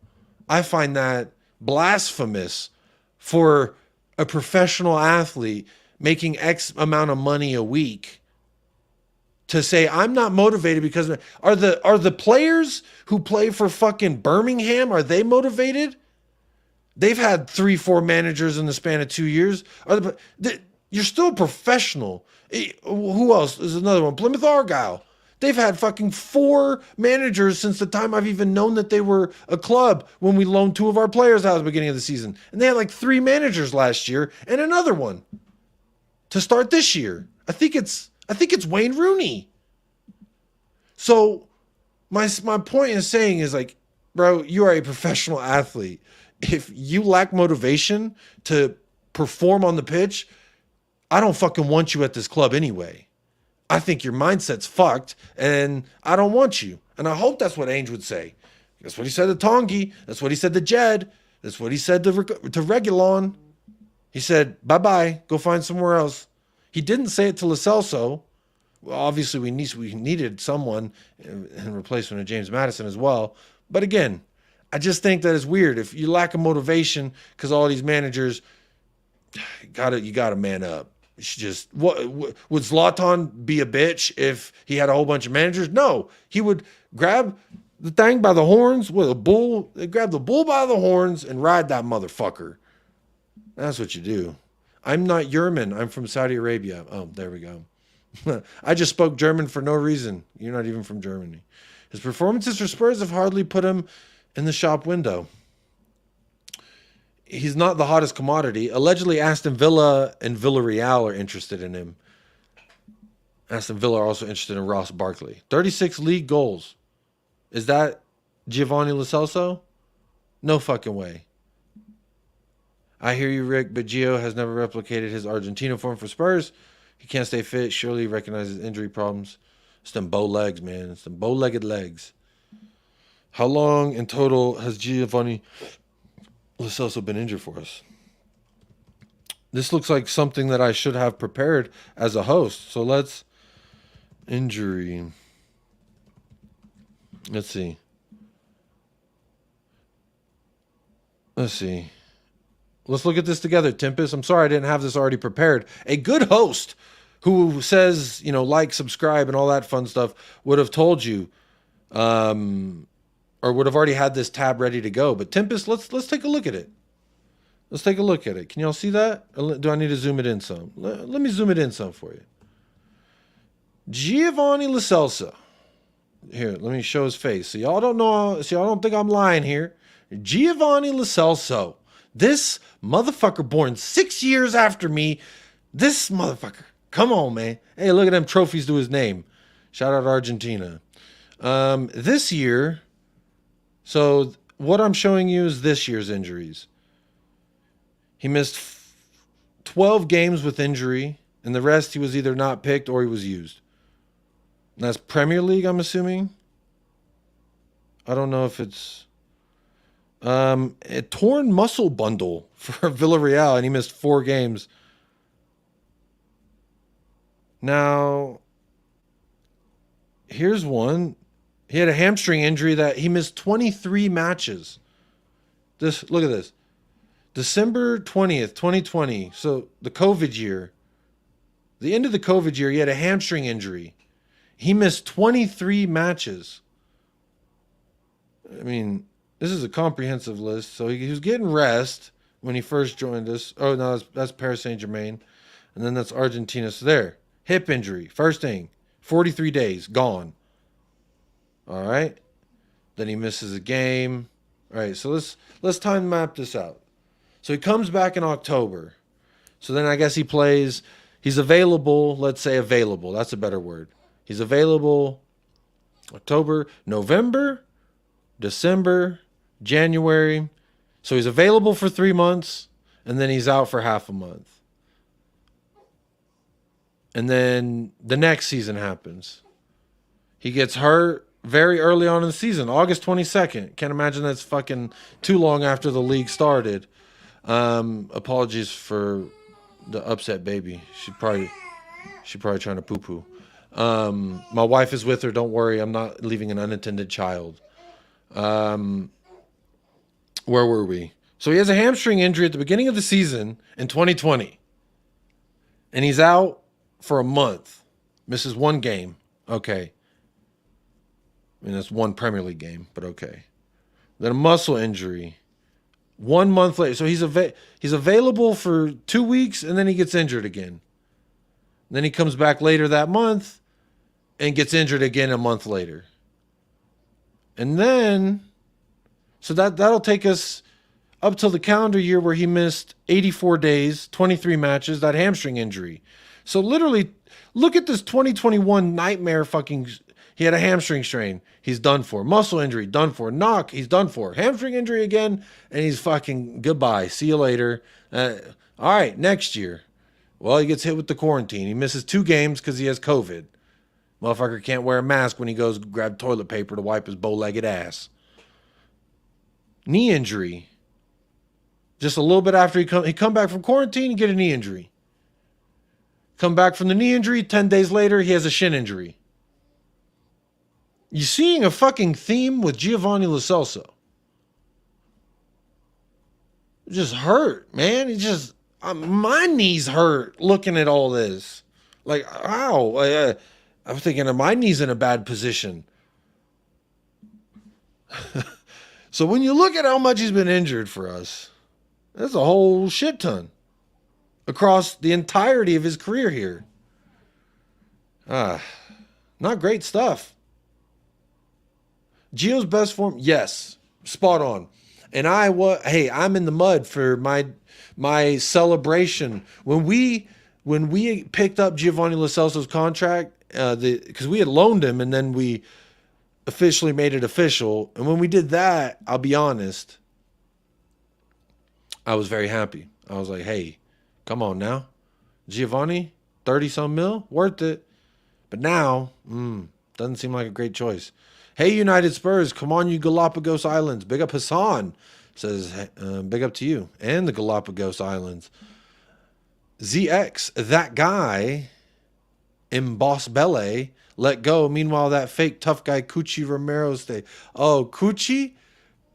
I find that blasphemous for a professional athlete making X amount of money a week to say I'm not motivated because are the players who play for fucking Birmingham, are they motivated? They've had 3-4 managers in the span of 2 years. You're still a professional. Who else? There's another one. Plymouth Argyle. They've had fucking 4 managers since the time I've even known that they were a club, when we loaned 2 of our players out at the beginning of the season. And they had like 3 managers last year and another one to start this year. I think it's Wayne Rooney. So my point in saying is, like, bro, you are a professional athlete. If you lack motivation to perform on the pitch, I don't fucking want you at this club anyway. I think your mindset's fucked, and I don't want you. And I hope that's what Ange would say. That's what he said to Tanguy. That's what he said to Jed. That's what he said to Reguilon. He said, bye-bye, go find somewhere else. He didn't say it to Lo Celso. Well, obviously, we needed someone in replacement of James Madison as well. But again, I just think that it's weird. If you lack a motivation because all these managers, you gotta man up. It's just, would Zlatan be a bitch if he had a whole bunch of managers? No, he would grab the thing by the horns with a bull. Grab the bull by the horns and ride that motherfucker. That's what you do. I'm not Yerman. I'm from Saudi Arabia. Oh, there we go. I just spoke German for no reason. You're not even from Germany. His performances for Spurs have hardly put him in the shop window. He's not the hottest commodity. Allegedly, Aston Villa and Villarreal are interested in him. Aston Villa are also interested in Ross Barkley. 36 league goals. Is that Giovanni Lo Celso? No fucking way. I hear you, Rick, but Gio has never replicated his Argentina form for Spurs. He can't stay fit. Surely he recognizes injury problems. It's them bow legs, man. It's them bow-legged legs. How long in total has Giovanni Lo Celso been injured for us? This looks like something that I should have prepared as a host. So let's... Injury. Let's see. Let's look at this together, Tempest. I'm sorry I didn't have this already prepared. A good host who says, you know, like, subscribe, and all that fun stuff would have told you, or would have already had this tab ready to go. But Tempest, let's take a look at it. Let's take a look at it. Can y'all see that? Or do I need to zoom it in some? Let me zoom it in some for you. Giovanni Lo Celso. Here, let me show his face. So y'all don't know. So y'all don't think I'm lying here. Giovanni Lo Celso. This motherfucker born 6 years after me. This motherfucker. Come on, man. Hey, look at them trophies to his name. Shout out Argentina. This year, so what I'm showing you is this year's injuries. He missed 12 games with injury, and the rest he was either not picked or he was used. And that's Premier League, I'm assuming. I don't know if it's... a torn muscle bundle for Villarreal, and he missed 4 games. Now, here's one. He had a hamstring injury that he missed 23 matches. Look at this. December 20th, 2020. So the COVID year. The end of the COVID year, he had a hamstring injury. He missed 23 matches. I mean, this is a comprehensive list. So he was getting rest when he first joined us. Oh, no, that's Paris Saint-Germain. And then that's Argentina. So there. Hip injury. First thing. 43 days. Gone. All right. Then he misses a game. All right. So let's time map this out. So he comes back in October. So then I guess he plays. He's available. Let's say available. That's a better word. He's available October, November, December, January. So he's available for 3 months, and then he's out for half a month. And then the next season happens. He gets hurt very early on in the season, August 22nd. Can't imagine that's fucking too long after the league started. Apologies for the upset baby. She probably trying to poo-poo. My wife is with her. Don't worry. I'm not leaving an unattended child. Where were we? So he has a hamstring injury at the beginning of the season in 2020. And he's out for a month. Misses 1 game. Okay. I mean, that's 1 Premier League game, but okay. Then a muscle injury. 1 month later. So he's available for 2 weeks, and then he gets injured again. Then he comes back later that month and gets injured again a month later. And then, so that'll take us up till the calendar year where he missed 84 days, 23 matches, that hamstring injury. So literally, look at this 2021 nightmare fucking... He had a hamstring strain. He's done for. Muscle injury, done for. Knock, he's done for. Hamstring injury again, and he's fucking goodbye. See you later. All right, next year. Well, he gets hit with the quarantine. He misses 2 games because he has COVID. Motherfucker can't wear a mask when he goes to grab toilet paper to wipe his bow-legged ass. Knee injury. Just a little bit after he come back from quarantine and get a knee injury. Come back from the knee injury, 10 days later, he has a shin injury. You seeing a fucking theme with Giovanni Lo Celso? It just hurt, man. It just... my knees hurt looking at all this. Like, ow. I'm thinking, my knee's in a bad position. So when you look at how much he's been injured for us, that's a whole shit ton across the entirety of his career here. Not great stuff. Gio's best form, yes. Spot on. And hey, I'm in the mud for my celebration when we picked up Giovanni Lo Celso's contract, because we had loaned him and then we officially made it official. And when we did that, I'll be honest, I was very happy. I was like, hey, come on now. Giovanni, 30 some mil, worth it. But now, doesn't seem like a great choice. Hey, United Spurs, come on, you Galapagos Islands. Big up Hassan. Says, big up to you and the Galapagos Islands. ZX, that guy in Boss Bele, let go. Meanwhile, that fake tough guy, Cucci Romero, stay. Oh, Cucci?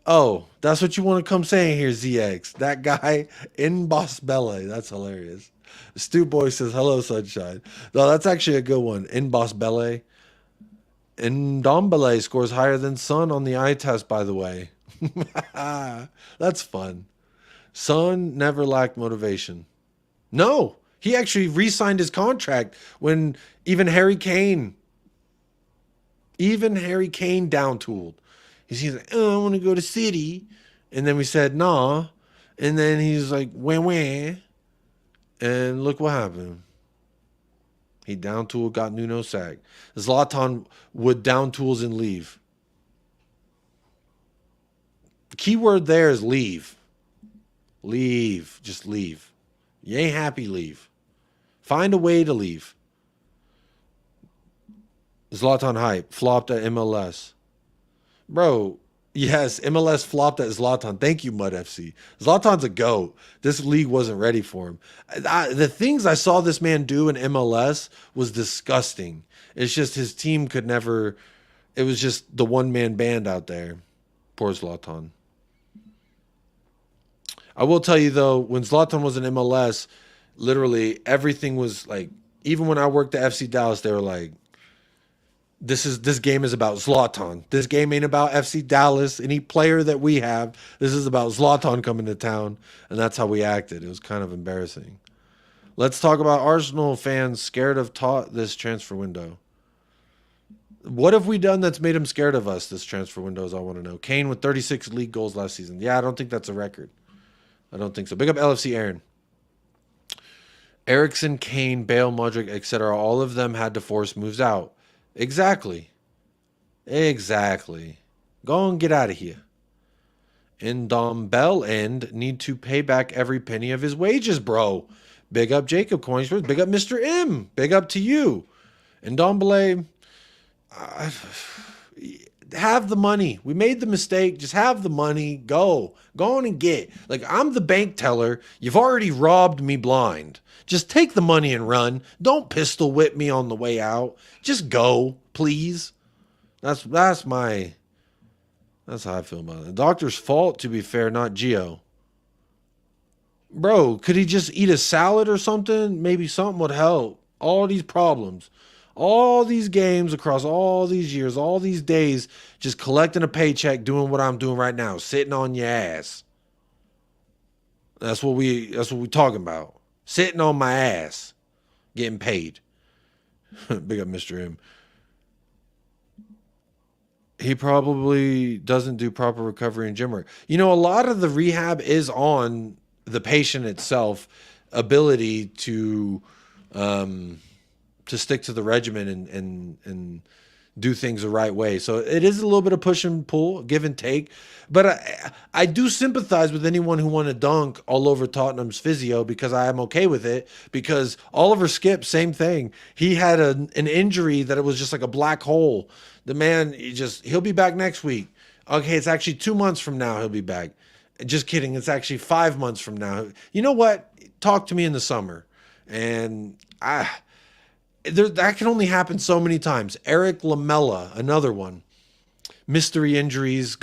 Oh, that's what you want to come saying here, ZX. That guy in Boss Bele. That's hilarious. Stu Boy says, hello, sunshine. No, that's actually a good one. In Boss Bele. Ndombele scores higher than Son on the eye test, by the way. That's fun. Son never lacked motivation. No, he actually re-signed his contract when even Harry Kane down-tooled. He's like, oh, I want to go to City. And then we said, nah. And then he's like, wah. And look what happened. He down-tooled, got Nuno sacked. Zlatan would down-tools and leave. The key word there is leave. Leave. Just leave. You ain't happy, leave. Find a way to leave. Zlatan hype. Flopped at MLS. Bro, yes, MLS flopped at Zlatan. Thank you, Mud FC. Zlatan's a GOAT. This league wasn't ready for him. The things I saw this man do in MLS was disgusting. It's just his team could never... It was just the one-man band out there. Poor Zlatan. I will tell you, though, when Zlatan was in MLS, literally everything was like... Even when I worked at FC Dallas, they were like, this game is about Zlatan. This game ain't about FC Dallas, any player that we have. This is about Zlatan coming to town, and that's how we acted. It was kind of embarrassing. Let's talk about Arsenal fans scared of this transfer window. What have we done that's made them scared of us this transfer window is I want to know. Kane with 36 league goals last season. Yeah, I don't think that's a record. I don't think so. Big up LFC Aaron. Eriksen, Kane, Bale, Modric, etc. All of them had to force moves out. Exactly. Go and get out of here. Ndombele need to pay back every penny of his wages, bro. Big up Jacob Coinsworth. Big up Mr. M. Big up to you. Ndombele, have the money. We made the mistake. Just have the money. Go on and get. Like, I'm the bank teller. You've already robbed me blind. Just take the money and run. Don't pistol whip me on the way out. Just go, please. That's how I feel about it. The doctor's fault, to be fair, not Gio. Bro, could he just eat a salad or something? Maybe something would help. All these problems, all these games across all these years, all these days, just collecting a paycheck, doing what I'm doing right now, sitting on your ass. That's what we talking about. Sitting on my ass, getting paid. Big up Mr. M. He probably doesn't do proper recovery and gym work. You know, a lot of the rehab is on the patient itself, ability to stick to the regimen and do things the right way. So it is a little bit of push and pull, give and take. But I do sympathize with anyone who want to dunk all over Tottenham's physio, because I am okay with it. Because Oliver Skip, same thing. He had an injury that it was just like a black hole. The man, he'll be back next week. Okay, it's actually 2 months from now he'll be back. Just kidding. It's actually 5 months from now. You know what? Talk to me in the summer. And that can only happen so many times. Eric Lamela, another one. Mystery injuries,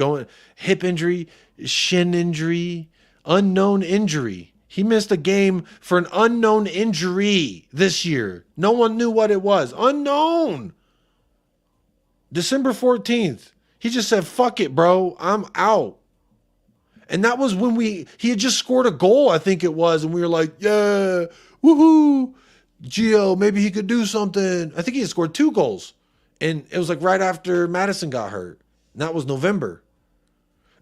hip injury, shin injury, unknown injury. He missed a game for an unknown injury this year. No one knew what it was. Unknown. December 14th. He just said, fuck it, bro. I'm out. And that was when he had just scored a goal, I think it was. And we were like, yeah, woohoo. Gio, maybe he could do something. I think he had scored 2 goals. And it was like right after Madison got hurt. And that was November.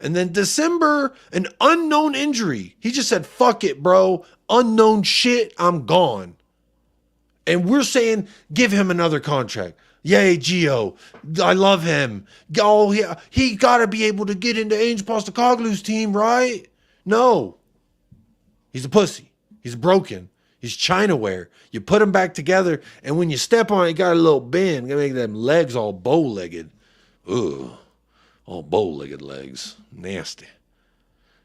And then December, an unknown injury. He just said, fuck it, bro. Unknown shit, I'm gone. And we're saying, give him another contract. Yay, Gio. I love him. Oh, he got to be able to get into Ange Postecoglou's team, right? No. He's a pussy. He's broken. He's Chinaware. You put him back together, and when you step on it, you got a little bend. You got to make them legs all bow-legged. Ugh. All bow-legged legs. Nasty.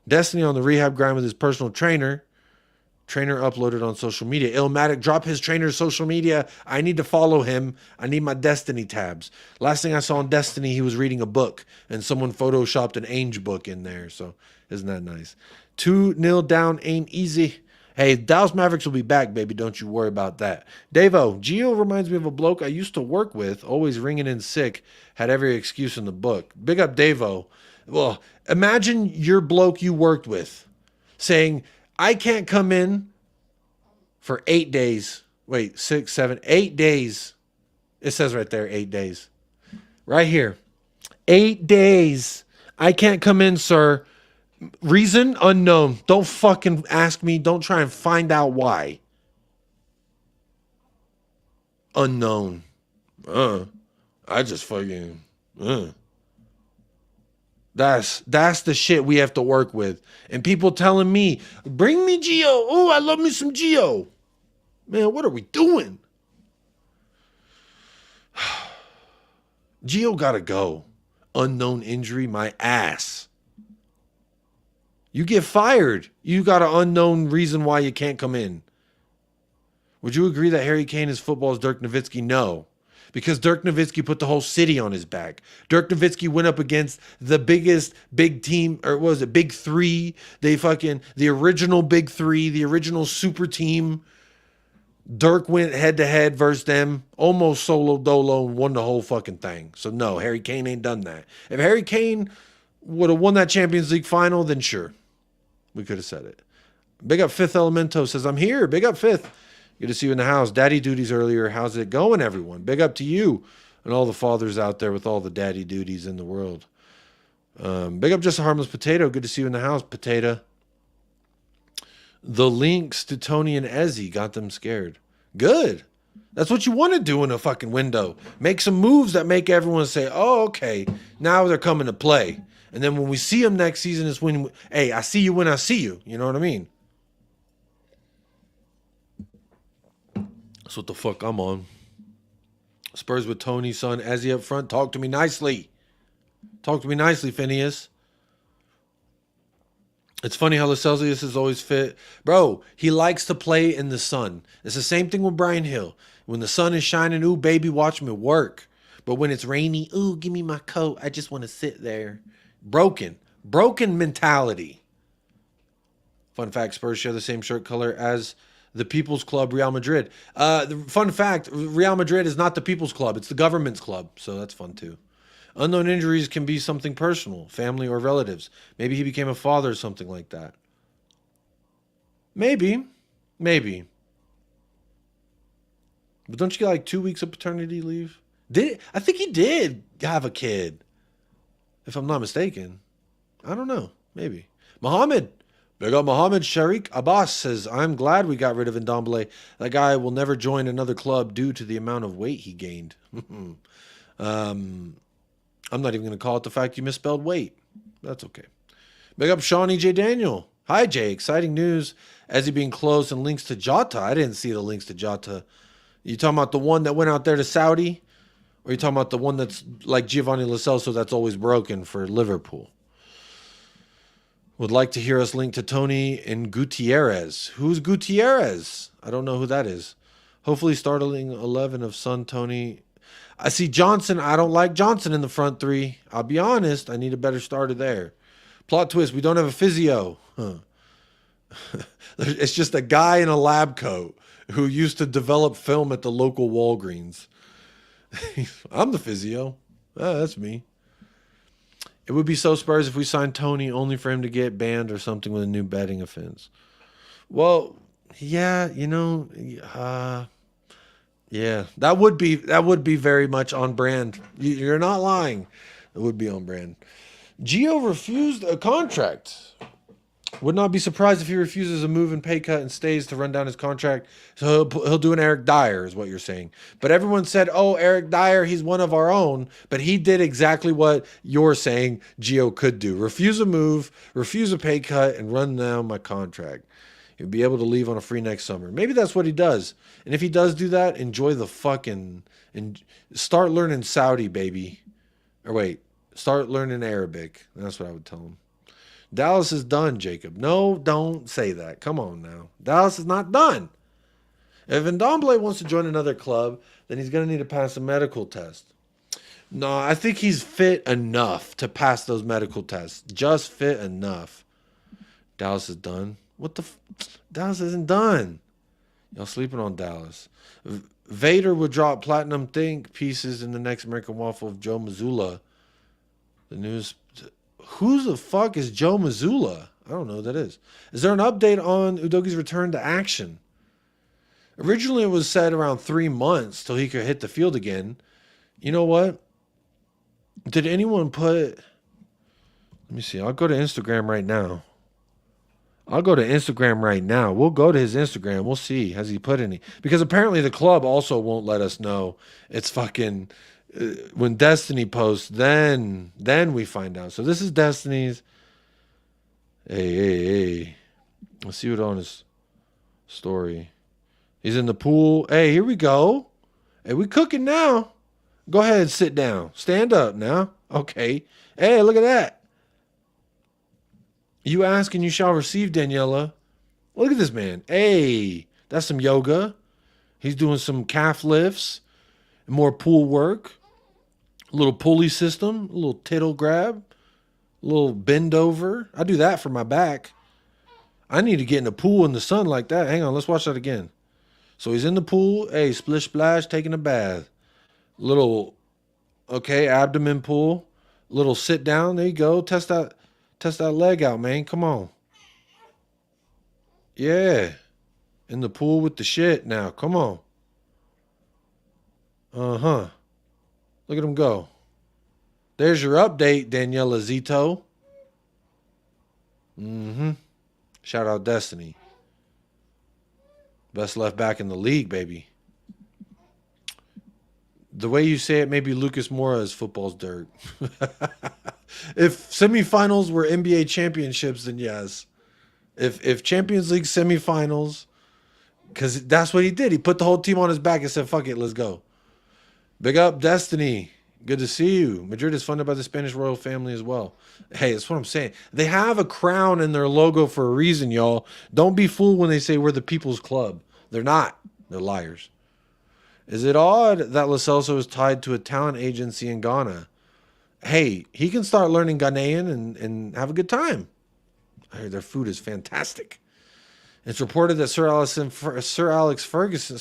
Destiny on the rehab grind with his personal trainer. Trainer uploaded on social media. Illmatic, drop his trainer's social media. I need to follow him. I need my Destiny tabs. Last thing I saw on Destiny, he was reading a book, and someone photoshopped an Ange book in there. So isn't that nice? 2-0 down ain't easy. Hey, Dallas Mavericks will be back, baby. Don't you worry about that. Davo, Gio reminds me of a bloke I used to work with, always ringing in sick, had every excuse in the book. Big up Davo. Well, imagine your bloke you worked with saying, I can't come in for 8 days. Wait, 6, 7, 8 days. It says right there, 8 days. Right here. 8 days. I can't come in, sir. Reason unknown. Don't fucking ask me. Don't try and find out why. Unknown. I just fucking. That's the shit we have to work with. And people telling me, bring me Gio. Oh, I love me some Gio. Man, what are we doing? Gio gotta go. Unknown injury, my ass. You get fired. You got an unknown reason why you can't come in. Would you agree that Harry Kane is football's Dirk Nowitzki? No. Because Dirk Nowitzki put the whole city on his back. Dirk Nowitzki went up against the biggest big team, or what was it, Big Three? The original Big Three, the original super team. Dirk went head to head versus them, almost solo dolo, and won the whole fucking thing. So no, Harry Kane ain't done that. If Harry Kane would have won that Champions League final, then sure, we could have said it. Big up Fifth Elemento says, I'm here. Big up Fifth. Good to see you in the house. Daddy duties earlier. How's it going, everyone? Big up to you and all the fathers out there with all the daddy duties in the world. Big up Just a Harmless Potato. Good to see you in the house, Potato. The links to Tony and Ezzy got them scared. Good. That's what you want to do in a fucking window. Make some moves that make everyone say, oh, okay, now they're coming to play. And then when we see them next season is when, hey, I see you when I see you. You know what I mean? That's what the fuck I'm on. Spurs with Tony, son, Ezzy up front. Talk to me nicely. Talk to me nicely, Phineas. It's funny how Lo Celso is always fit. Bro, he likes to play in the sun. It's the same thing with Brian Hill. When the sun is shining, ooh, baby, watch me work. But when it's rainy, ooh, give me my coat. I just want to sit there. Broken mentality. Fun fact, Spurs share the same shirt color as the People's Club, Real Madrid. The fun fact, Real Madrid is not the People's Club. It's the government's club. So that's fun too. Unknown injuries can be something personal, family or relatives. Maybe he became a father or something like that. Maybe. But don't you get like 2 weeks of paternity leave? I think he did have a kid. If I'm not mistaken. I don't know. Maybe. Muhammad. Big up Muhammad. Sharik Abbas says, I'm glad we got rid of Ndombele. That guy will never join another club due to the amount of weight he gained. I'm not even going to call it the fact you misspelled weight. That's okay. Big up Shawnee J. Daniel. Hi, Jay. Exciting news. Ezzy being closed and links to Jota. I didn't see the links to Jota. You talking about the one that went out there to Saudi? Or you talking about the one that's like Giovanni Lo Celso that's always broken for Liverpool? Would like to hear us link to Tony and Gutierrez. Who's Gutierrez? I don't know who that is. Hopefully starting 11 of Son, Tony. I see Johnson. I don't like Johnson in the front three. I'll be honest. I need a better starter there. Plot twist. We don't have a physio. It's just a guy in a lab coat who used to develop film at the local Walgreens. I'm the physio. That's me. It would be so Spurs if we signed Tony only for him to get banned or something with a new betting offense. Well, yeah, yeah, that would be very much on brand. You're not lying. It would be on brand. Gio refused a contract. Would not be surprised if he refuses a move and pay cut and stays to run down his contract. So he'll do an Eric Dyer, is what you're saying. But everyone said, oh, Eric Dyer, he's one of our own. But he did exactly what you're saying Gio could do. Refuse a move, refuse a pay cut, and run down my contract. He'll be able to leave on a free next summer. Maybe that's what he does. And if he does do that, enjoy the fucking... and start learning Saudi, baby. Or wait, start learning Arabic. That's what I would tell him. Dallas is done, Jacob. No, don't say that. Come on now. Dallas is not done. If Ndombele wants to join another club, then he's going to need to pass a medical test. No, I think he's fit enough to pass those medical tests. Just fit enough. Dallas is done. What the Dallas isn't done. Y'all sleeping on Dallas. Vader would drop platinum think pieces in the next American Waffle of Joe Mazzulla. The news... Who the fuck is Joe Mazzulla? I don't know who that is. Is there an update on Udogie's return to action? Originally, it was said around 3 months till he could hit the field again. You know what? Did anyone put... Let me see. I'll go to Instagram right now. We'll go to his Instagram. We'll see. Has he put any? Because apparently the club also won't let us know. It's fucking... when Destiny posts, then we find out. So this is Destiny's. Hey. Let's see what on his story. He's in the pool. Hey, here we go. Hey, we cooking now. Go ahead and sit down. Stand up now. Okay. Hey, look at that. You ask and you shall receive, Daniela. Look at this man. Hey, that's some yoga. He's doing some calf lifts. More pool work. A little pulley system. A little tittle grab. A little bend over. I do that for my back. I need to get in the pool in the sun like that. Hang on, let's watch that again. So he's in the pool. Hey, splish splash, taking a bath. Little, okay, abdomen pull. Little sit down. There you go. Test that leg out, man. Come on. Yeah. In the pool with the shit now. Come on. Uh-huh. Look at him go. There's your update, Daniela Zito. Mm-hmm. Shout out Destiny. Best left back in the league, baby. The way you say it, maybe Lucas Moura's football's dirt. If semifinals were NBA championships, then yes. If Champions League semifinals, because that's what he did. He put the whole team on his back and said, fuck it, let's go. Big up, Destiny. Good to see you. Madrid is funded by the Spanish royal family as well. Hey, that's what I'm saying. They have a crown in their logo for a reason, y'all. Don't be fooled when they say we're the people's club. They're not. They're liars. Is it odd that Lo Celso is tied to a talent agency in Ghana? Hey, he can start learning Ghanaian and have a good time. I hear their food is fantastic. It's reported that Sir Alex Ferguson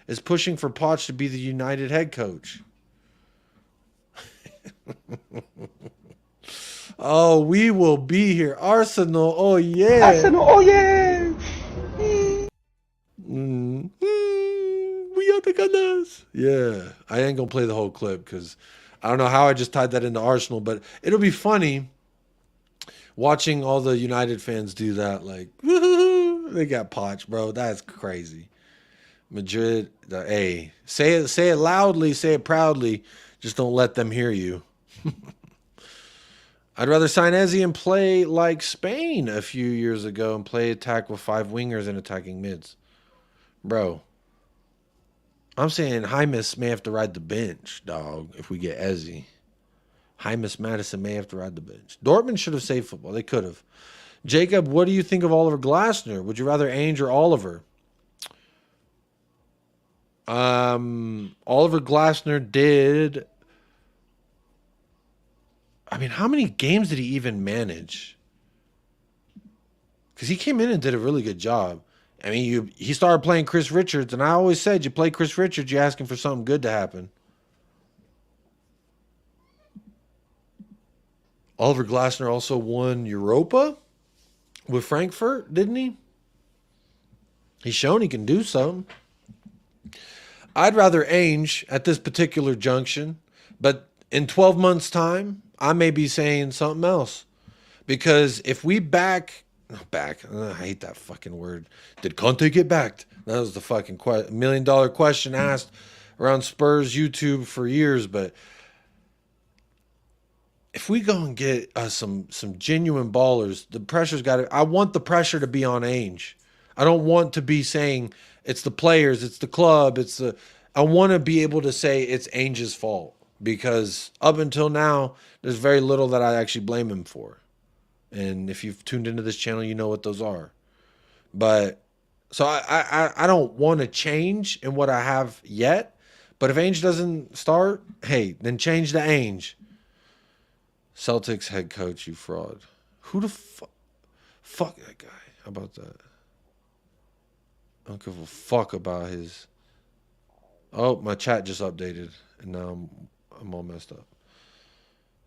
is pushing for Poch to be the United head coach. Oh, we will be here. Arsenal, oh yeah. Arsenal, oh yeah. We are the Gunners. Yeah, I ain't gonna play the whole clip because I don't know how I just tied that into Arsenal, but it'll be funny watching all the United fans do that. Like, woo-hoo-hoo, they got Poch, bro. That's crazy. Madrid, hey, say it loudly, say it proudly. Just don't let them hear you. I'd rather sign Ezzy and play like Spain a few years ago and play attack with 5 wingers and attacking mids. Bro, I'm saying Hymus may have to ride the bench, dog, if we get Ezzy. Hymus Madison may have to ride the bench. Dortmund should have saved football. They could have. Jacob, what do you think of Oliver Glasner? Would you rather Ange or Oliver? Oliver Glasner did... I mean, how many games did he even manage? Because he came in and did a really good job. I mean, he started playing Chris Richards, and I always said you play Chris Richards, you're asking for something good to happen. Oliver Glasner also won Europa with Frankfurt, didn't he? He's shown he can do something. I'd rather Ange at this particular junction, but in 12 months' time, I may be saying something else. Because if we I hate that fucking word. Did Conte get backed? That was the fucking $1 million question asked around Spurs YouTube for years. But if we go and get some genuine ballers, the pressure's got to. I want the pressure to be on Ange. I don't want to be saying it's the players, it's the club, I want to be able to say it's Ange's fault, because up until now, there's very little that I actually blame him for. And if you've tuned into this channel, you know what those are. But so I don't want to change in what I have yet. But if Ange doesn't start, hey, then change to Ange. Celtics head coach, you fraud. Who the fuck that guy? How about that? I don't give a fuck about his. Oh, my chat just updated, and now I'm all messed up.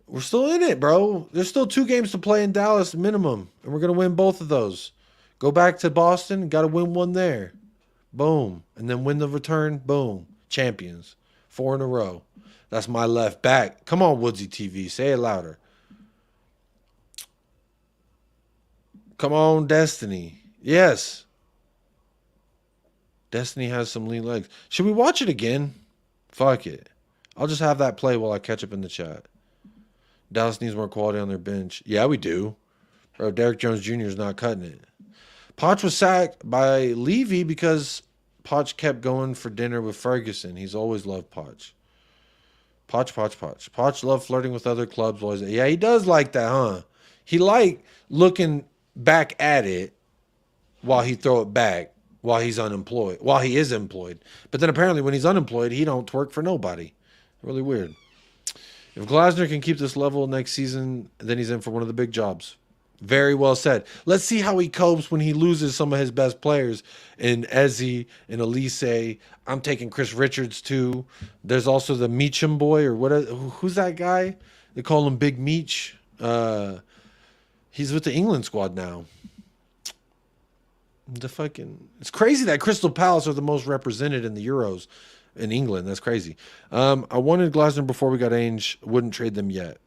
We're still in it, bro. There's still 2 games to play in Dallas minimum, and we're gonna win both of those. Go back to Boston, got to win one there. Boom, and then win the return. Boom, champions, 4 in a row. That's my left back. Come on, Woodsy TV, say it louder. Come on, Destiny. Yes. Destiny has some lean legs. Should we watch it again? Fuck it. I'll just have that play while I catch up in the chat. Dallas needs more quality on their bench. Yeah, we do. Bro, Derrick Jones Jr. is not cutting it. Poch was sacked by Levy because Poch kept going for dinner with Ferguson. He's always loved Poch. Poch. Poch loved flirting with other clubs. Yeah, he does like that, huh? He like looking back at it while he throw it back. While he's unemployed, while he is employed. But then apparently when he's unemployed, he don't twerk for nobody. Really weird. If Glasner can keep this level next season, then he's in for one of the big jobs. Very well said. Let's see how he copes when he loses some of his best players in Ezzy and Elise. I'm taking Chris Richards too. There's also the Meacham boy, or who's that guy? They call him Big Meach. He's with the England squad now. It's crazy that Crystal Palace are the most represented in the Euros in England. That's crazy. I wanted Glasner before we got Ange. Wouldn't trade them yet.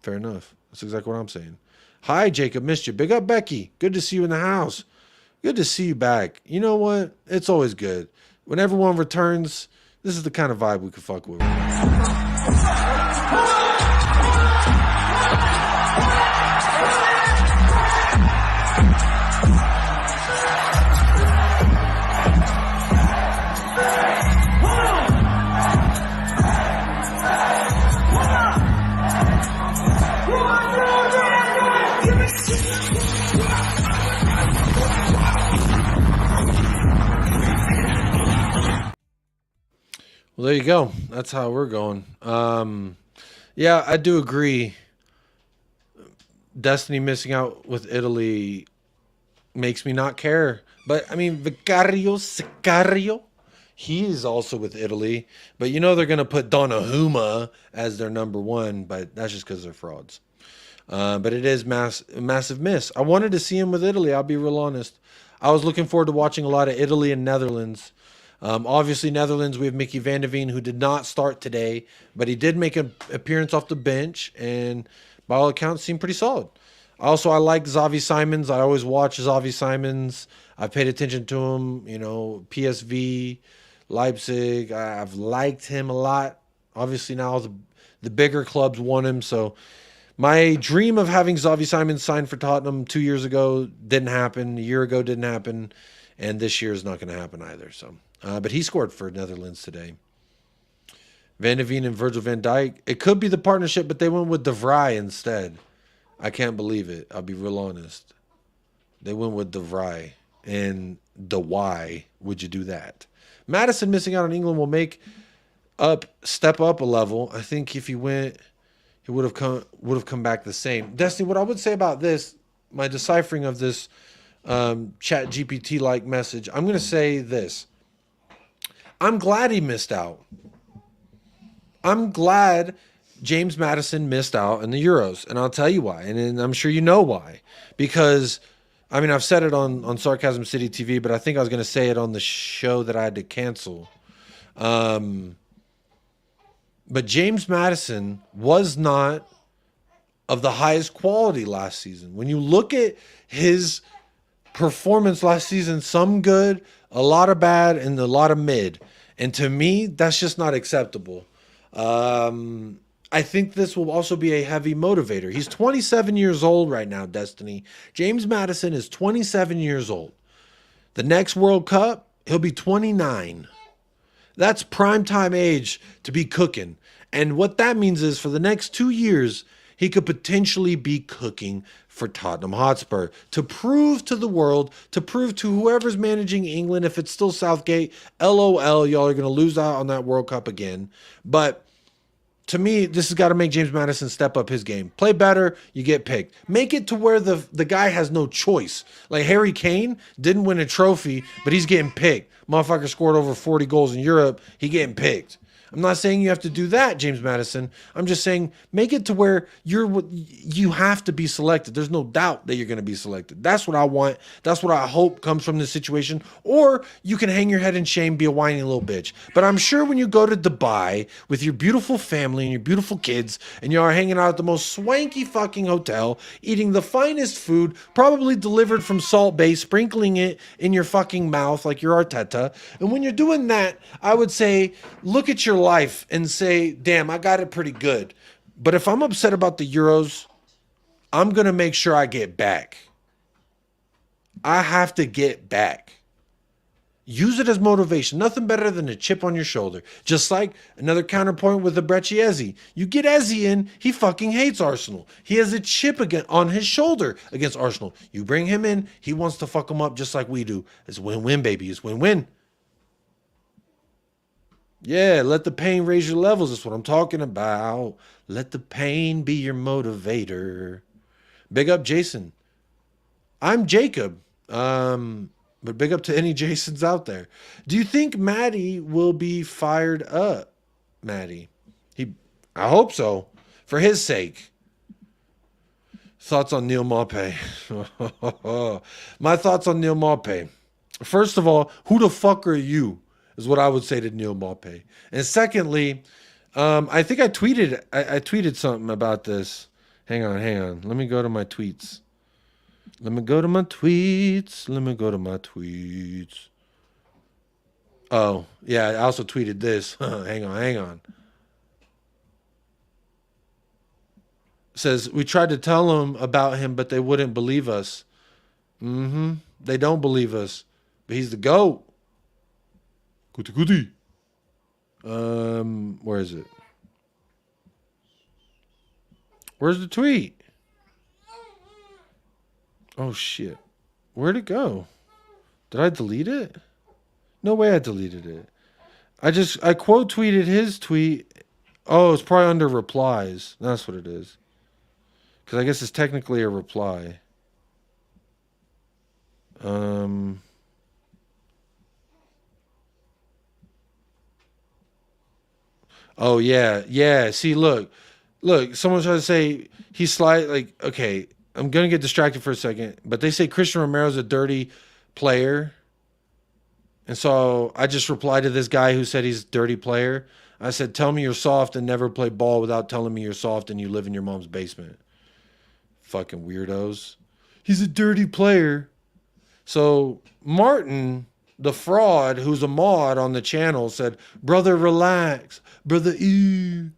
Fair enough. That's exactly what I'm saying. Hi, Jacob. Missed you. Big up, Becky. Good to see you in the house. Good to see you back. You know what? It's always good. When everyone returns, this is the kind of vibe we could fuck with. Well, there you go. That's how we're going. Yeah, I do agree. Destiny missing out with Italy makes me not care. But, I mean, Sicario, he is also with Italy. But you know they're going to put Donnarumma as their number 1, but that's just because they're frauds. But it is a massive miss. I wanted to see him with Italy, I'll be real honest. I was looking forward to watching a lot of Italy and Netherlands. Obviously, Netherlands, we have Mickey van de Veen, who did not start today, but he did make an appearance off the bench, and by all accounts, seemed pretty solid. Also, I like Xavi Simons. I always watch Xavi Simons. I've paid attention to him, you know, PSV, Leipzig. I've liked him a lot. Obviously, now the bigger clubs want him, so my dream of having Xavi Simons signed for Tottenham 2 years ago didn't happen. A year ago didn't happen, and this year is not going to happen either, so... but he scored for Netherlands today. Van de Veen and Virgil van Dijk. It could be the partnership, but they went with De Vrij instead. I can't believe it. I'll be real honest. They went with De Vrij. And the why would you do that? Madison missing out on England will step up a level. I think if he went, he would have come back the same. Destiny, what I would say about this, my deciphering of this chat GPT like message, I'm going to say this. I'm glad he missed out. I'm glad James Madison missed out in the Euros, and I'll tell you why, and I'm sure you know why. Because, I mean, I've said it on Sarcasm City TV, but I think I was going to say it on the show that I had to cancel. But James Madison was not of the highest quality last season. When you look at his performance last season, some good, a lot of bad, and a lot of mid. And to me, that's just not acceptable. I think this will also be a heavy motivator. He's 27 years old right now, Destiny. James Madison is 27 years old. The next World Cup, he'll be 29. That's primetime age to be cooking. And what that means is for the next 2 years, he could potentially be cooking for Tottenham Hotspur to prove to the world, to prove to whoever's managing England, if it's still Southgate, LOL, y'all are going to lose out on that World Cup again. But to me, this has got to make James Madison step up his game. Play better, you get picked. Make it to where the guy has no choice. Like Harry Kane didn't win a trophy, but he's getting picked. Motherfucker scored over 40 goals in Europe. He getting picked. I'm not saying you have to do that, James Madison. I'm just saying make it to where you have to be selected. There's no doubt that you're going to be selected. That's what I want. That's what I hope comes from this situation. Or you can hang your head in shame, be a whiny little bitch. But I'm sure when you go to Dubai with your beautiful family and your beautiful kids and you are hanging out at the most swanky fucking hotel, eating the finest food, probably delivered from Salt Bay, sprinkling it in your fucking mouth like you're Arteta. And when you're doing that, I would say, look at your life and say, damn, I got it pretty good. But if I'm upset about the Euros, I'm going to make sure I get back. I have to get back. Use it as motivation. Nothing better than a chip on your shoulder. Just like another counterpoint with the Brecci Eze. You get Eze in, he fucking hates Arsenal. He has a chip on his shoulder against Arsenal. You bring him in, he wants to fuck him up just like we do. It's win-win, baby. It's win-win. Yeah, let the pain raise your levels. That's what I'm talking about. Let the pain be your motivator. Big up, Jason. I'm Jacob. But big up to any Jasons out there. Do you think Maddie will be fired up? Maddie. I hope so. For his sake. Thoughts on Neil Maupay. My thoughts on Neil Maupay. First of all, who the fuck are you? Is what I would say to Neil Maupay. And secondly, I think I tweeted something about this. Hang on. Let me go to my tweets. Oh, yeah, I also tweeted this. Hang on. It says, we tried to tell them about him, but they wouldn't believe us. They don't believe us. But he's the GOAT. Goody. Where is it? Where's the tweet? Oh shit. Where'd it go? Did I delete it? No way I deleted it. I quote tweeted his tweet. Oh, it's probably under replies. That's what it is. Because I guess it's technically a reply. Oh yeah. See, look. Someone's trying to say he's slide. Like, okay, I'm gonna get distracted for a second, but they say Christian Romero's a dirty player, and so I just replied to this guy who said he's a dirty player. I said, "Tell me you're soft and never play ball without telling me you're soft and you live in your mom's basement." Fucking weirdos. He's a dirty player. So Martin, the fraud, who's a mod on the channel, said, "Brother, relax. Brother, ew."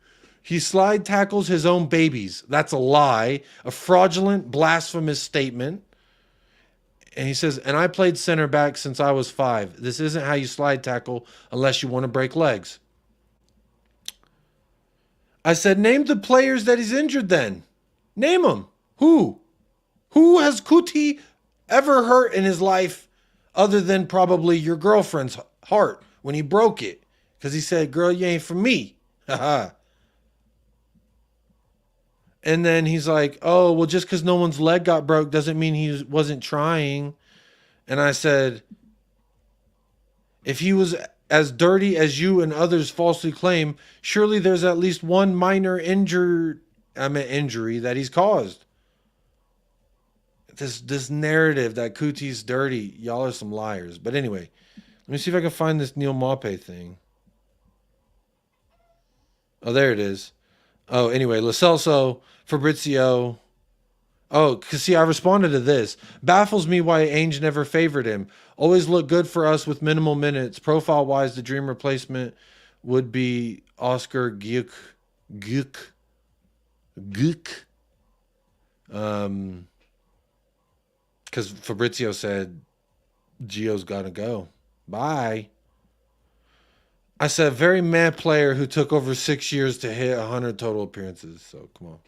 He slide tackles his own babies. That's a lie. A fraudulent, blasphemous statement. And he says, and I played center back since I was 5. This isn't how you slide tackle unless you want to break legs. I said, name the players that he's injured then. Name them. Who? Who has Kuti ever hurt in his life other than probably your girlfriend's heart when he broke it? Because he said, girl, you ain't for me. Haha. And then he's like, oh, well, just because no one's leg got broke doesn't mean he wasn't trying. And I said, if he was as dirty as you and others falsely claim, surely there's at least one minor injury that he's caused. This narrative that Kuti's dirty, y'all are some liars. But anyway, let me see if I can find this Neil Maupay thing. Oh, there it is. Oh, anyway, Lo Celso, Fabrizio. Oh, because see, I responded to this. Baffles me why Ange never favored him. Always looked good for us with minimal minutes. Profile-wise, the dream replacement would be Oscar Gyuk. Gyuk. Because Fabrizio said Gio's got to go. Bye. I said, very mad player who took over 6 years to hit 100 total appearances. So, come on.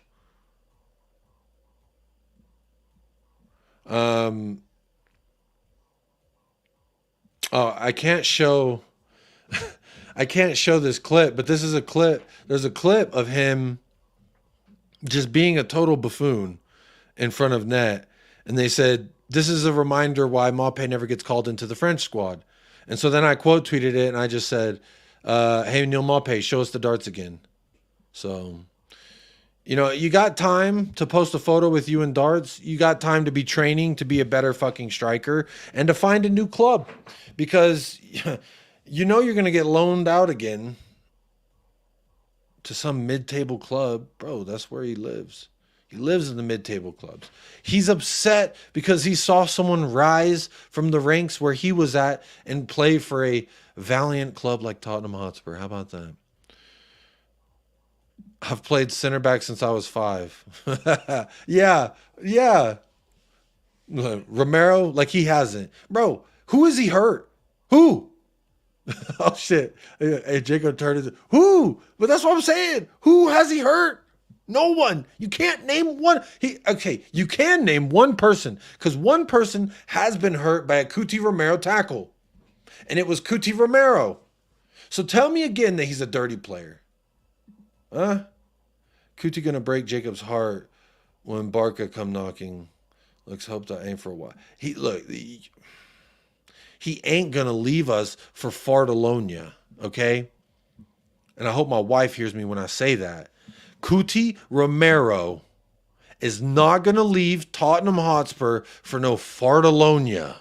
Oh, I can't show this clip, but this is a clip. There's a clip of him just being a total buffoon in front of net. And they said, this is a reminder why Maupay never gets called into the French squad. And so then I quote tweeted it and I just said, hey, Neil Maupay, show us the darts again. So, you know, you got time to post a photo with you and darts. You got time to be training to be a better fucking striker and to find a new club, because you know you're going to get loaned out again to some mid-table club. Bro, that's where he lives. He lives in the mid-table clubs. He's upset because he saw someone rise from the ranks where he was at and play for a valiant club like Tottenham Hotspur. How about that? I've played center back since I was 5. Yeah. Romero, like, he hasn't. Bro, who is he hurt? Who? Oh, shit. Hey, Jacob turned it. Who? But that's what I'm saying. Who has he hurt? No one. You can't name one. Okay, you can name one person, because one person has been hurt by a Cuti Romero tackle, and it was Cuti Romero. So tell me again that he's a dirty player. Huh? Cuti gonna break Jacob's heart when Barca come knocking. Let's hope that ain't for a while. He ain't gonna leave us for Fartalonia, okay? And I hope my wife hears me when I say that. Cuti Romero is not gonna leave Tottenham Hotspur for no Fartalonia,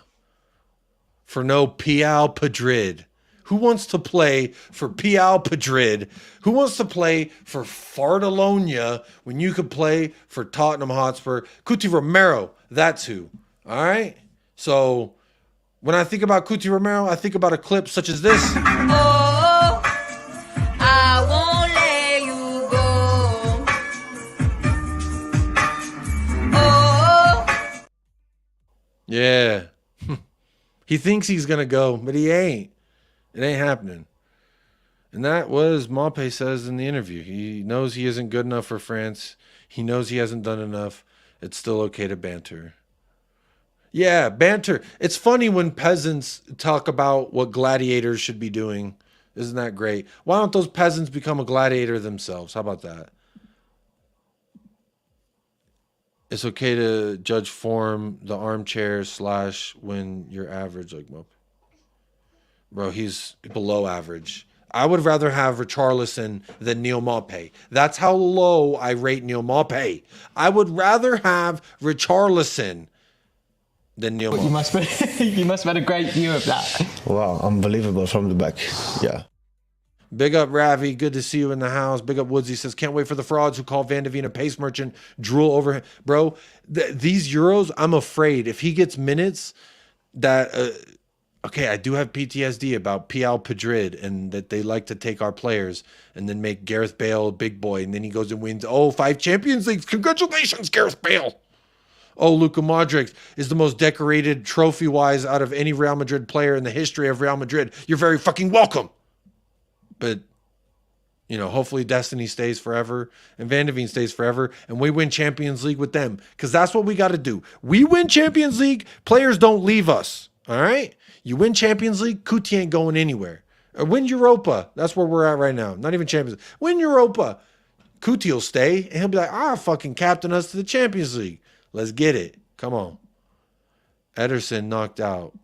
for no Pial Padrid. Who wants to play for Pial Padrid? Who wants to play for Fartalonia when you could play for Tottenham Hotspur? Cuti Romero, that's who. All right? So when I think about Cuti Romero, I think about a clip such as this. Oh, I won't let you go. Oh. Yeah. He thinks he's going to go, but he ain't. It ain't happening. And that was Maupay says in the interview. He knows he isn't good enough for France. He knows he hasn't done enough. It's still okay to banter. Yeah, banter. It's funny when peasants talk about what gladiators should be doing. Isn't that great? Why don't those peasants become a gladiator themselves? How about that? It's okay to judge form the armchair / when you're average like Maupay. Bro, he's below average. I would rather have Richarlison than Neil Maupay. That's how low I rate Neil Maupay. I would rather have Richarlison than Neil Maupay. You must have had a great view of that. Wow, unbelievable from the back. Yeah. Big up, Ravi. Good to see you in the house. Big up, Woodsy says, can't wait for the frauds who call Van de Ven a pace merchant, drool over him. Bro, these Euros, I'm afraid if he gets minutes that... okay, I do have PTSD about Pial Padrid and that they like to take our players and then make Gareth Bale a big boy, and then he goes and wins 5 Champions Leagues. Congratulations, Gareth Bale. Oh, Luka Modric is the most decorated trophy-wise out of any Real Madrid player in the history of Real Madrid. You're very fucking welcome. But, you know, hopefully Destiny stays forever and Van de Ven stays forever and we win Champions League with them, because that's what we got to do. We win Champions League, players don't leave us, all right? You win Champions League, Cuti ain't going anywhere. Or win Europa. That's where we're at right now. Not even Champions League. Win Europa. Cuti will stay, and he'll be like, fucking captain us to the Champions League. Let's get it. Come on. Ederson knocked out.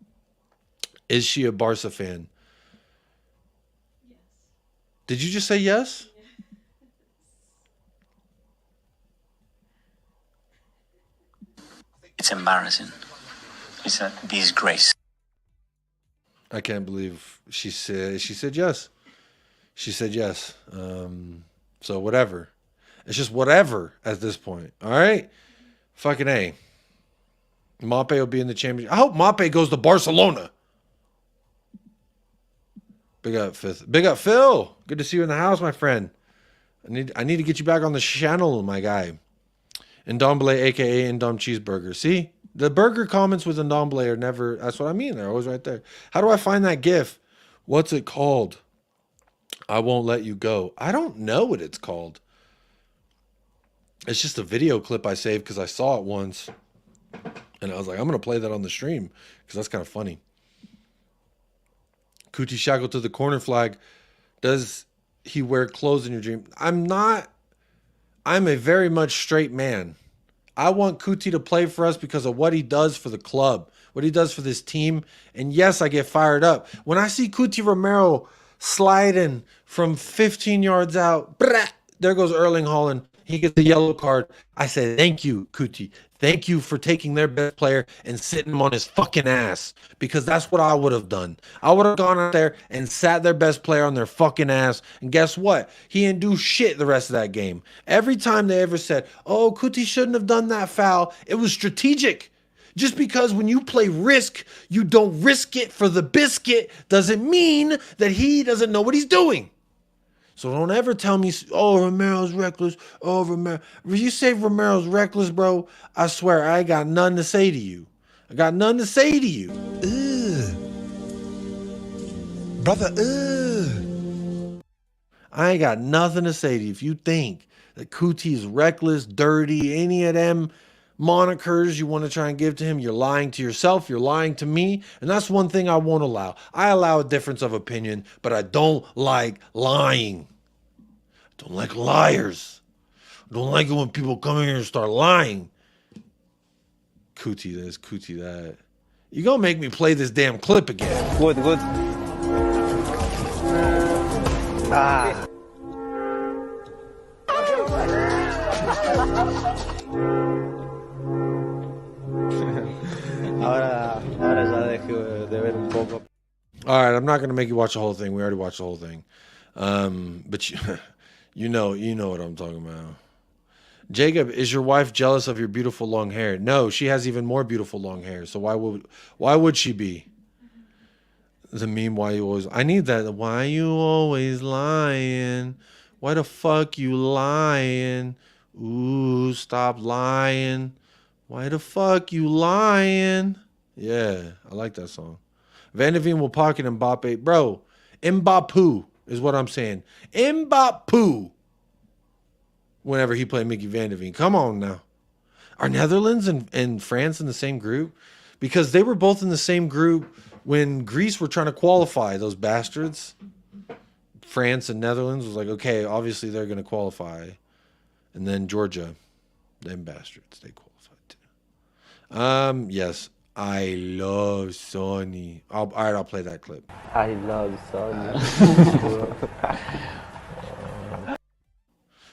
Is she a Barca fan? Yes. Did you just say yes? It's embarrassing. It's a disgrace. I can't believe she said yes. She said yes. So whatever. It's just whatever at this point. All right? Fucking A. Mape will be in the championship. I hope Mape goes to Barcelona. Big up, Fifth. Big up, Phil. Good to see you in the house, my friend. I need to get you back on the channel, my guy. Ndombele, a.k.a. Ndom Cheeseburger. See? The burger comments with Ndombele are never... That's what I mean. They're always right there. How do I find that GIF? What's it called? I won't let you go. I don't know what it's called. It's just a video clip I saved because I saw it once. And I was like, I'm going to play that on the stream because that's kind of funny. Kuti shackled to the corner flag. Does he wear clothes in your dream? I'm a very much straight man. I want Kuti to play for us because of what he does for the club, what he does for this team. And yes, I get fired up. When I see Kuti Romero sliding from 15 yards out, there goes Erling Haaland. He gets the yellow card. I say, thank you, Kuti. Thank you for taking their best player and sitting him on his fucking ass, because that's what I would have done. I would have gone out there and sat their best player on their fucking ass. And guess what? He didn't do shit the rest of that game. Every time they ever said, oh, Kuti shouldn't have done that foul, it was strategic. Just because when you play risk, you don't risk it for the biscuit doesn't mean that he doesn't know what he's doing. So don't ever tell me, oh, Romero's reckless. Oh, Romero. If you say Romero's reckless, bro, I swear I ain't got nothing to say to you. I got nothing to say to you. Brother, I ain't got nothing to say to you. If you think that Kuti is reckless, dirty, any of them monikers you want to try and give to him, you're lying to yourself, you're lying to me, and that's one thing I won't allow. I allow a difference of opinion, but I don't like lying. I don't like liars. I don't like it when people come in here and start lying. Kuti this, Kuti that. You gonna make me play this damn clip again. Good, good. Ah. Ahora ya dejo de ver un poco. All right, I'm not gonna make you watch the whole thing. We already watched the whole thing. But you know what I'm talking about. Jacob, is your wife jealous of your beautiful long hair? No, she has even more beautiful long hair. So why would she be? The meme, why you always... I need that. Why you always lying? Why the fuck you lying? Ooh, stop lying. Why the fuck you lying? Yeah, I like that song. Van de Ven will pocket Mbappe. Bro, Mbappé is what I'm saying. Mbappé. Whenever he played Mickey Van de Ven. Come on now. Are Netherlands and France in the same group? Because they were both in the same group when Greece were trying to qualify, those bastards. France and Netherlands was like, okay, obviously they're going to qualify. And then Georgia, them bastards, they qualified too. Yes, I love Sony. All right, I'll play that clip. I love Sony.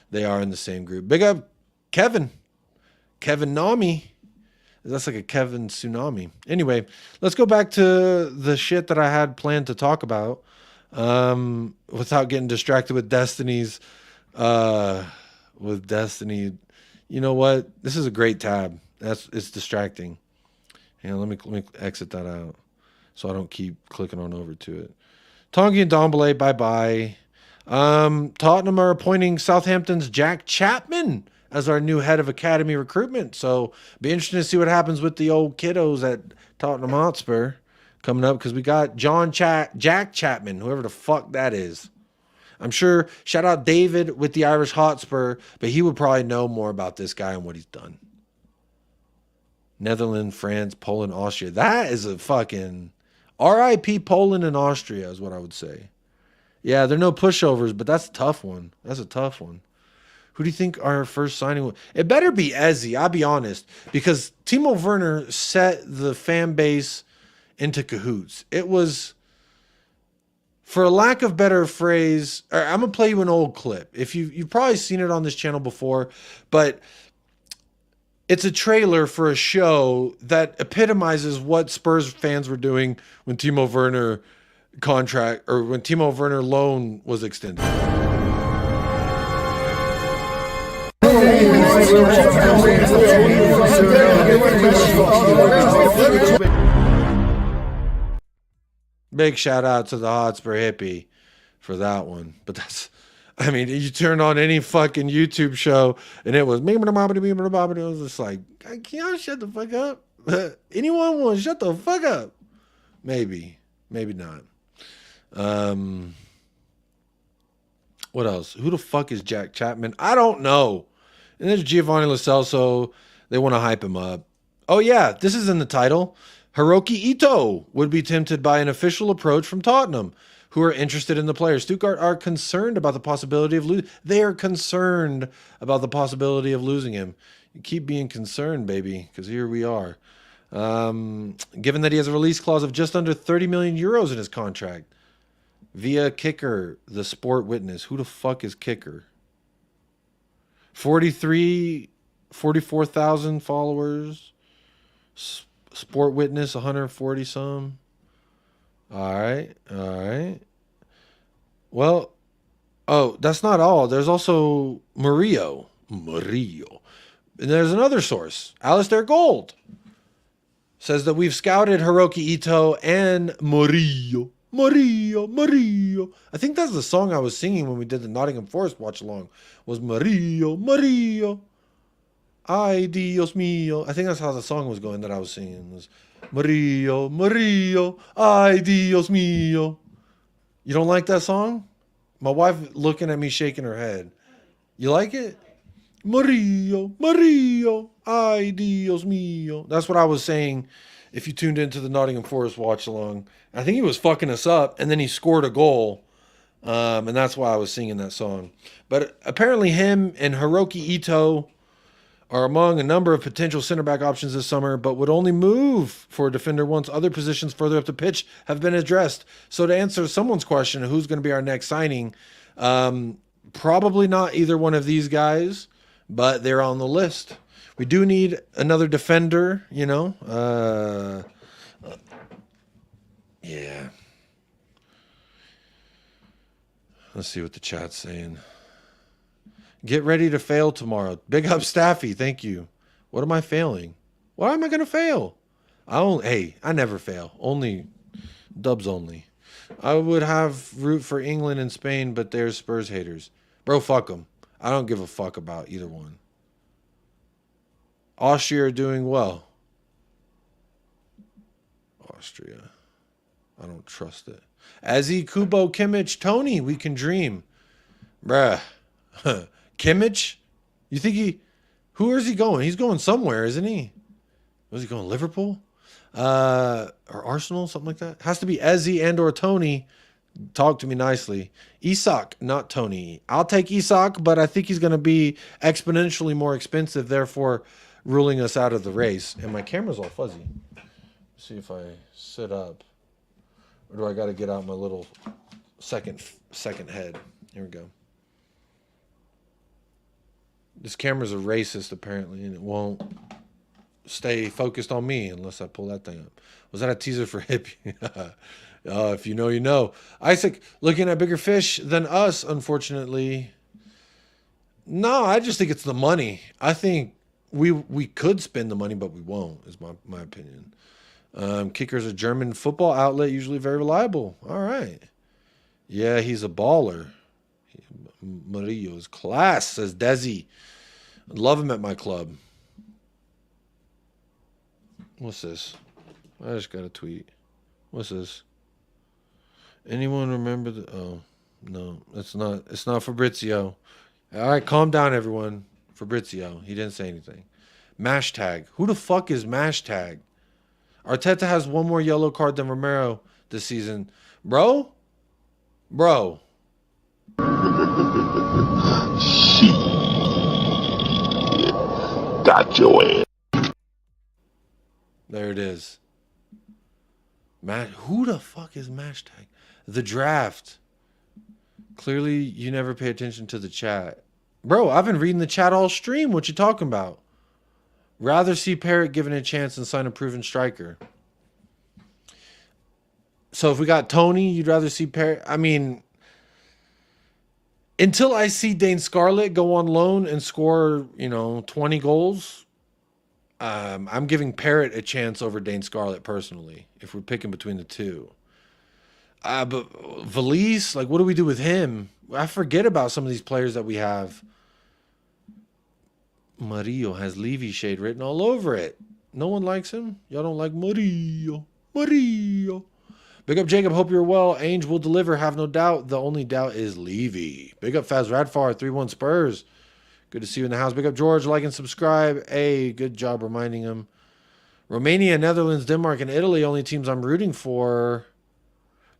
They are in the same group. Big up Kevin. Kevin Nami. That's like a Kevin tsunami. Anyway, let's go back to the shit that I had planned to talk about without getting distracted with Destiny's. With Destiny. You know what? This is a great tab. It's distracting. Hang on, let me exit that out so I don't keep clicking on over to it. Tanguy Ndombele, bye-bye. Tottenham are appointing Southampton's Jack Chapman as our new head of academy recruitment. So be interesting to see what happens with the old kiddos at Tottenham Hotspur coming up, because we got Jack Chapman, whoever the fuck that is. I'm sure, shout out David with the Irish Hotspur, but he would probably know more about this guy and what he's done. Netherlands, France, Poland, Austria. That is a fucking RIP Poland and Austria is what I would say. Yeah, they're no pushovers, but that's a tough one. That's a tough one. Who do you think our first signing was? It better be Ezzy, I'll be honest, because Timo Werner set the fan base into cahoots. It was, for a lack of better phrase, I'm going to play you an old clip. If you've probably seen it on this channel before, but it's a trailer for a show that epitomizes what Spurs fans were doing when Timo Werner when Timo Werner loan was extended. Big shout out to the Hotspur hippie for that one. But that's, I mean, you turn on any fucking YouTube show and it was me, it was just like, can y'all shut the fuck up? Anyone want to shut the fuck up? Maybe not. What else? Who the fuck is Jack Chapman? I don't know. And there's Giovanni Lo Celso. They want to hype him up. Oh yeah, this is in the title. Hiroki Ito would be tempted by an official approach from Tottenham, who are interested in the player. Stuttgart are concerned about the possibility of losing. They are concerned about the possibility of losing him. You keep being concerned, baby, because here we are. Given that he has a release clause of just under 30 million euros in his contract, via Kicker, the Sport Witness. Who the fuck is Kicker? 44,000 followers. Sport Witness, 140 some. All right. Well, oh, that's not all. There's also Murillo. And there's another source. Alistair Gold says that we've scouted Hiroki Ito and Murillo. I think that's the song I was singing when we did the Nottingham Forest watch along. Was Murillo. Ay, Dios mío. I think that's how the song was going that I was singing. It was Murillo. Ay, Dios mío. You don't like that song? My wife looking at me shaking her head. You like it? Murillo. Ay, Dios mío. That's what I was saying if you tuned into the Nottingham Forest watch along. I think he was fucking us up, and then he scored a goal. And that's why I was singing that song. But apparently him and Hiroki Ito are among a number of potential center back options this summer, but would only move for a defender once other positions further up the pitch have been addressed. So to answer someone's question of who's going to be our next signing, probably not either one of these guys, but they're on the list. We do need another defender, you know. Yeah. Let's see what the chat's saying. Get ready to fail tomorrow. Big up Staffy. Thank you. What am I failing? Why am I going to fail? I never fail. Only dubs only. I would have root for England and Spain, but they're Spurs haters. Bro, fuck them. I don't give a fuck about either one. Austria are doing well. Austria. I don't trust it. Azzy, Kubo, Kimmich, Tony, we can dream. Bruh. Kimmich? You think who is he going? He's going somewhere, isn't he? Was he going Liverpool? Or Arsenal, something like that? Has to be Ezzy and or Tony. Talk to me nicely. Isak, not Tony. I'll take Isak, but I think he's going to be exponentially more expensive, therefore ruling us out of the race. And my camera's all fuzzy. Let's see if I sit up. Or do I got to get out my little second head? Here we go. This camera's a racist, apparently, and it won't stay focused on me unless I pull that thing up. Was that a teaser for Hippie? If you know, you know. Isaac, looking at bigger fish than us, unfortunately. No, I just think it's the money. I think we could spend the money, but we won't, is my opinion. Kicker's a German football outlet, usually very reliable. All right. Yeah, he's a baller. Murillo's class, says Desi. I'd love him at my club. What's this? I just got a tweet. What's this? Anyone remember the... Oh, no. It's not Fabrizio. All right, calm down, everyone. Fabrizio. He didn't say anything. Mash tag. Who the fuck is Mash tag? Arteta has one more yellow card than Romero this season. Bro? Got your ass. There it is. Who the fuck is Mash tag? The draft. Clearly, you never pay attention to the chat. Bro, I've been reading the chat all stream. What you talking about? Rather see Parrott given a chance and sign a proven striker. So if we got Tony, you'd rather see Parrott? I mean, until I see Dane Scarlett go on loan and score, 20 goals, I'm giving Parrott a chance over Dane Scarlett personally, if we're picking between the two. But Valise, like, what do we do with him? I forget about some of these players that we have. Mario has Levy shade written all over it. No one likes him? Y'all don't like Mario. Mario. Big up, Jacob. Hope you're well. Ange will deliver. Have no doubt. The only doubt is Levy. Big up, Faz Radfar. 3-1 Spurs. Good to see you in the house. Big up, George. Like and subscribe. Hey, good job reminding him. Romania, Netherlands, Denmark, and Italy. Only teams I'm rooting for.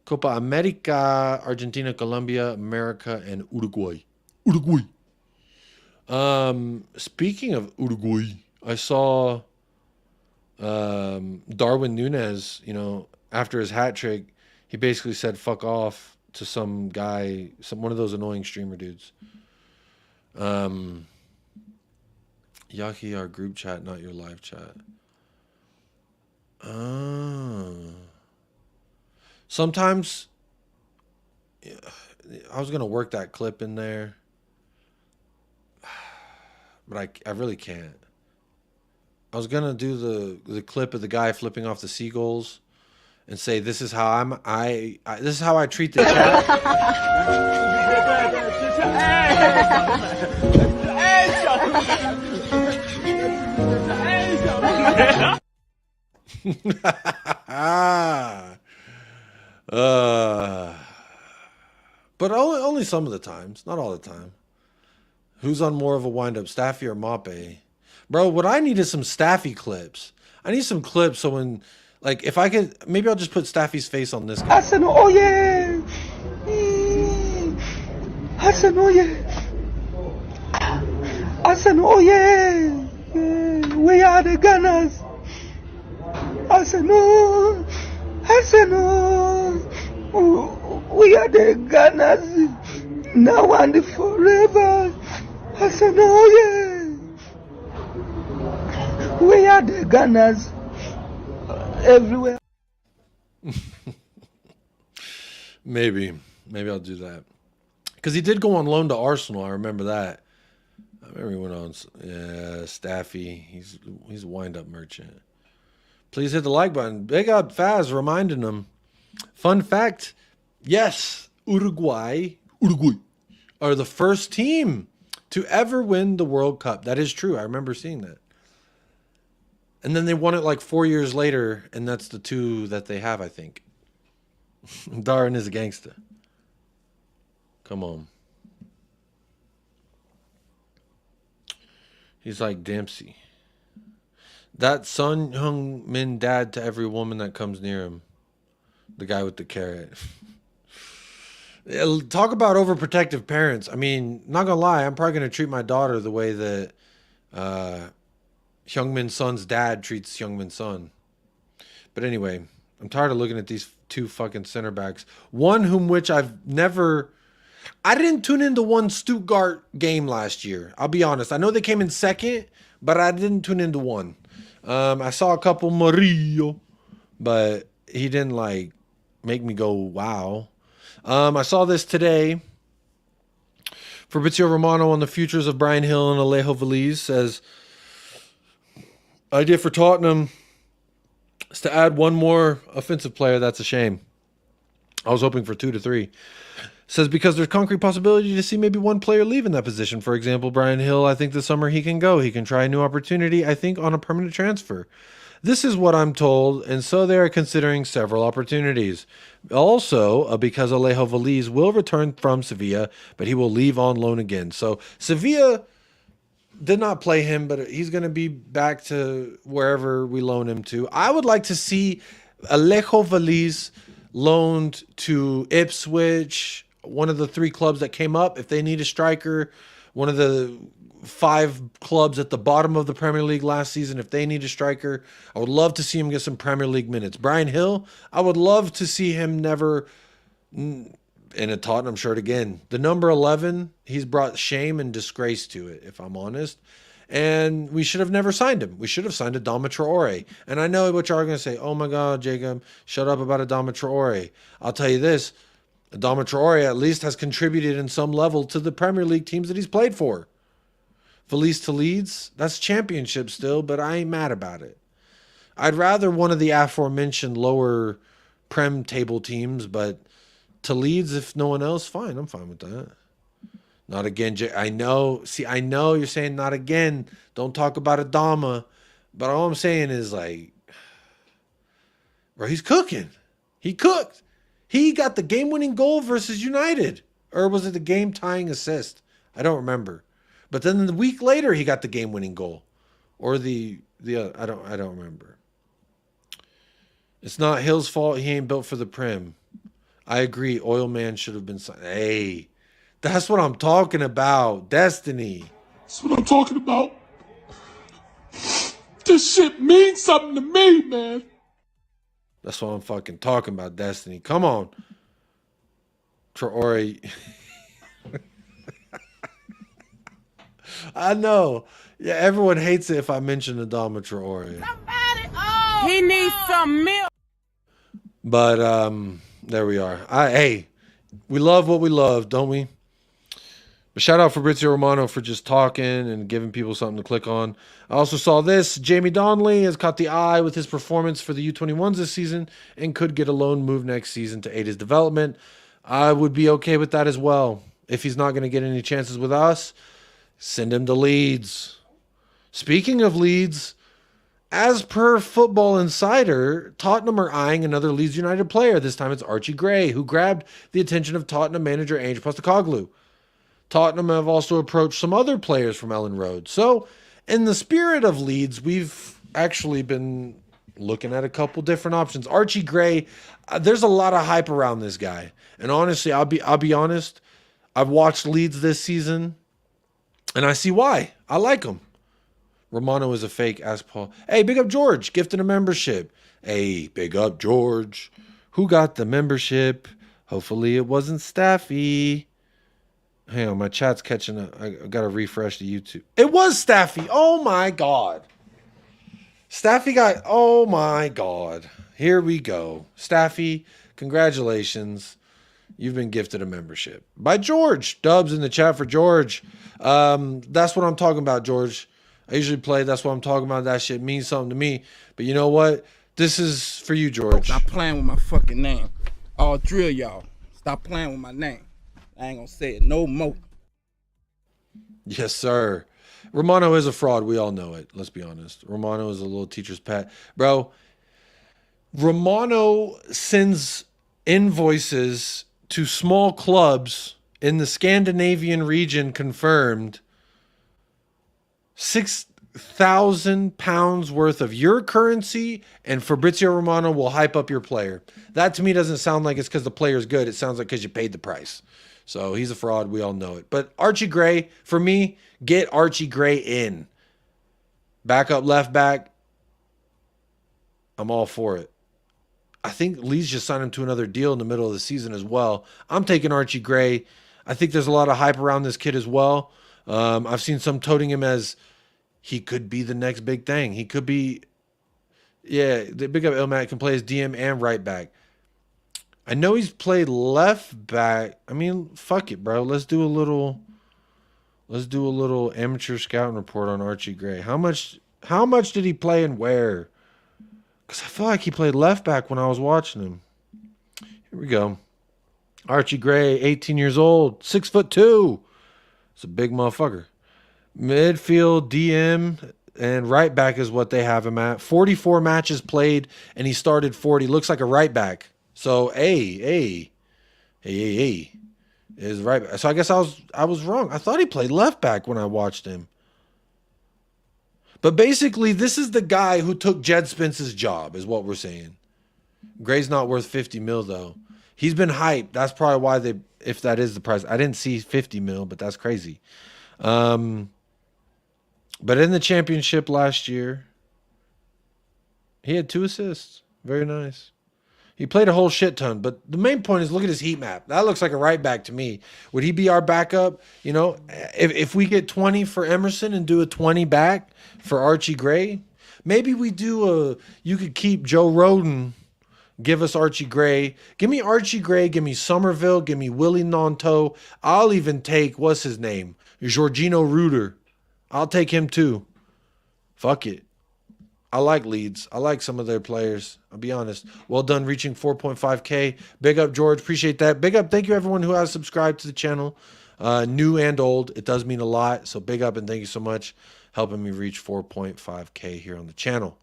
Copa America, Argentina, Colombia, America, and Uruguay. Uruguay. Speaking of Uruguay, I saw Darwin Núñez, after his hat trick, he basically said fuck off to some guy, one of those annoying streamer dudes. Yaki, our group chat, not your live chat. Sometimes I was gonna work that clip in there, but I really can't. I was gonna do the clip of the guy flipping off the seagulls and say this is how this is how I treat the chat. But only some of the times, not all the time. Who's on more of a wind-up, Staffy or Mape? Bro, what I need is some Staffy clips. I need some clips so when, like, if I could, maybe I'll just put Staffy's face on this guy. Hassan, oh yeah! Hassan, oh yeah! Hassan, oh yeah! We are the Gunners! Hassan, oh! Hassan, oh! We are the Gunners! Now and forever! Hassan, oh yeah! We are the Gunners everywhere. Maybe I'll do that. Because he did go on loan to Arsenal. I remember that. I remember he went on. Yeah, Staffy. He's a wind-up merchant. Please hit the like button. Big up Faz reminding them. Fun fact. Yes, Uruguay are the first team to ever win the World Cup. That is true. I remember seeing that. And then they won it like 4 years later, and that's the two that they have, I think. Darren is a gangster. Come on. He's like Dempsey. That Son Heung-min dad to every woman that comes near him. The guy with the carrot. Talk about overprotective parents. I mean, not gonna lie, I'm probably gonna treat my daughter the way that Heung-min Son's dad treats Heung-min Son. But anyway, I'm tired of looking at these two fucking center backs. One whom which I didn't tune into one Stuttgart game last year. I'll be honest. I know they came in second, but I didn't tune into one. I saw a couple Mario, but he didn't like make me go wow. I saw this today. Fabrizio Romano on the futures of Brian Hill and Alejo Valise says, idea for Tottenham is to add one more offensive player. That's a shame. I was hoping for 2 to 3. Says because there's concrete possibility to see maybe one player leave in that position. For example, Brian Hill, I think this summer he can go. He can try a new opportunity, I think, on a permanent transfer. This is what I'm told, and so they are considering several opportunities. Also, because Alejo Valise will return from Sevilla, but he will leave on loan again. So Sevilla did not play him, but he's going to be back to wherever we loan him to. I would like to see Alejo Valise loaned to Ipswich, one of the 3 clubs that came up. If they need a striker, one of the 5 clubs at the bottom of the Premier League last season, if they need a striker, I would love to see him get some Premier League minutes. Brian Hill, I would love to see him never in a Tottenham shirt again. The number 11, he's brought shame and disgrace to it, if I'm honest. And we should have never signed him. We should have signed Adama Traore. And I know what y'all are going to say. Oh my God, Jacob, shut up about Adama Traore. I'll tell you this. Adama Traore at least has contributed in some level to the Premier League teams that he's played for. Felice to Leeds, that's championship still, but I ain't mad about it. I'd rather one of the aforementioned lower Prem table teams, but to Leeds, if no one else, fine. I'm fine with that. Not again. I know. See, I know you're saying not again. Don't talk about Adama. But all I'm saying is, like, bro, he's cooking. He cooked. He got the game-winning goal versus United. Or was it the game-tying assist? I don't remember. But then the week later, he got the game-winning goal. Or the I don't remember. It's not Hill's fault. He ain't built for the Prem. I agree. Oil Man should have been signed. Hey, that's what I'm talking about. Destiny. That's what I'm talking about. This shit means something to me, man. That's what I'm fucking talking about, Destiny. Come on. Traore. I know. Yeah, everyone hates it if I mention Adama Traore. He needs some milk. But there we are. Hey, we love what we love, don't we? But shout out Fabrizio Romano for just talking and giving people something to click on. I also saw this. Jamie Donnelly has caught the eye with his performance for the U21s this season and could get a loan move next season to aid his development. I would be okay with that as well. If he's not going to get any chances with us, send him to Leeds. Speaking of Leeds, as per Football Insider, Tottenham are eyeing another Leeds United player. This time it's Archie Gray, who grabbed the attention of Tottenham manager Ange Postecoglou. Tottenham have also approached some other players from Ellen Road. So, in the spirit of Leeds, we've actually been looking at a couple different options. Archie Gray, there's a lot of hype around this guy. And honestly, I'll be honest, I've watched Leeds this season, and I see why. I like him. Romano is a fake, ask Paul. Hey, big up George, gifted a membership. Hey, big up George. Who got the membership? Hopefully it wasn't Staffy. Hang on, my chat's catching up. I got to refresh the YouTube. It was Staffy. Oh, my God. Staffy got... Oh, my God. Here we go. Staffy, congratulations. You've been gifted a membership. By George. Dubs in the chat for George. That's what I'm talking about, George. I usually play. That's what I'm talking about. That shit means something to me. But you know what? This is for you, George. Stop playing with my fucking name. All three of y'all. Stop playing with my name. I ain't gonna say it no more. Yes, sir. Romano is a fraud. We all know it. Let's be honest. Romano is a little teacher's pet. Bro, Romano sends invoices to small clubs in the Scandinavian region, confirmed, £6,000 worth of your currency, and Fabrizio Romano will hype up your player. That to me doesn't sound like it's because the player's good. It sounds like because you paid the price. So he's a fraud. We all know it. But Archie Gray, for me, get Archie Gray in. Backup left back. I'm all for it. I think Leeds just signed him to another deal in the middle of the season as well. I'm taking Archie Gray. I think there's a lot of hype around this kid as well. I've seen some toting him as he could be the next big thing. He could be, yeah, the big up Ilmac can play as DM and right back. I know he's played left back. I mean, fuck it, bro. Let's do a little amateur scouting report on Archie Gray. How much did he play and where? Because I feel like he played left back when I was watching him. Here we go. Archie Gray, 18 years old, 6'2". It's a big motherfucker. Midfield, DM, and right back is what they have him at. 44 matches played, and he started 40. Looks like a right back. So, hey. Is right back. So I guess I was wrong. I thought he played left back when I watched him. But basically, this is the guy who took Jed Spence's job, is what we're saying. Gray's not worth 50 mil, though. He's been hyped. That's probably why if that is the price. I didn't see 50 mil, but that's crazy. But in the championship last year, he had 2 assists. Very nice. He played a whole shit ton, but the main point is look at his heat map. That looks like a right back to me. Would he be our backup? You know, if we get 20 for Emerson and do a 20 back for Archie Gray, maybe we do you could keep Joe Roden, Give us Archie Gray. Give me Archie Gray. Give me Somerville. Give me Willie Nanto. I'll even take, what's his name? Jorginho Ruder. I'll take him too. Fuck it. I like Leeds. I like some of their players. I'll be honest. Well done reaching 4.5K. Big up, George. Appreciate that. Big up. Thank you, everyone who has subscribed to the channel. New and old. It does mean a lot. So big up and thank you so much helping me reach 4.5K here on the channel.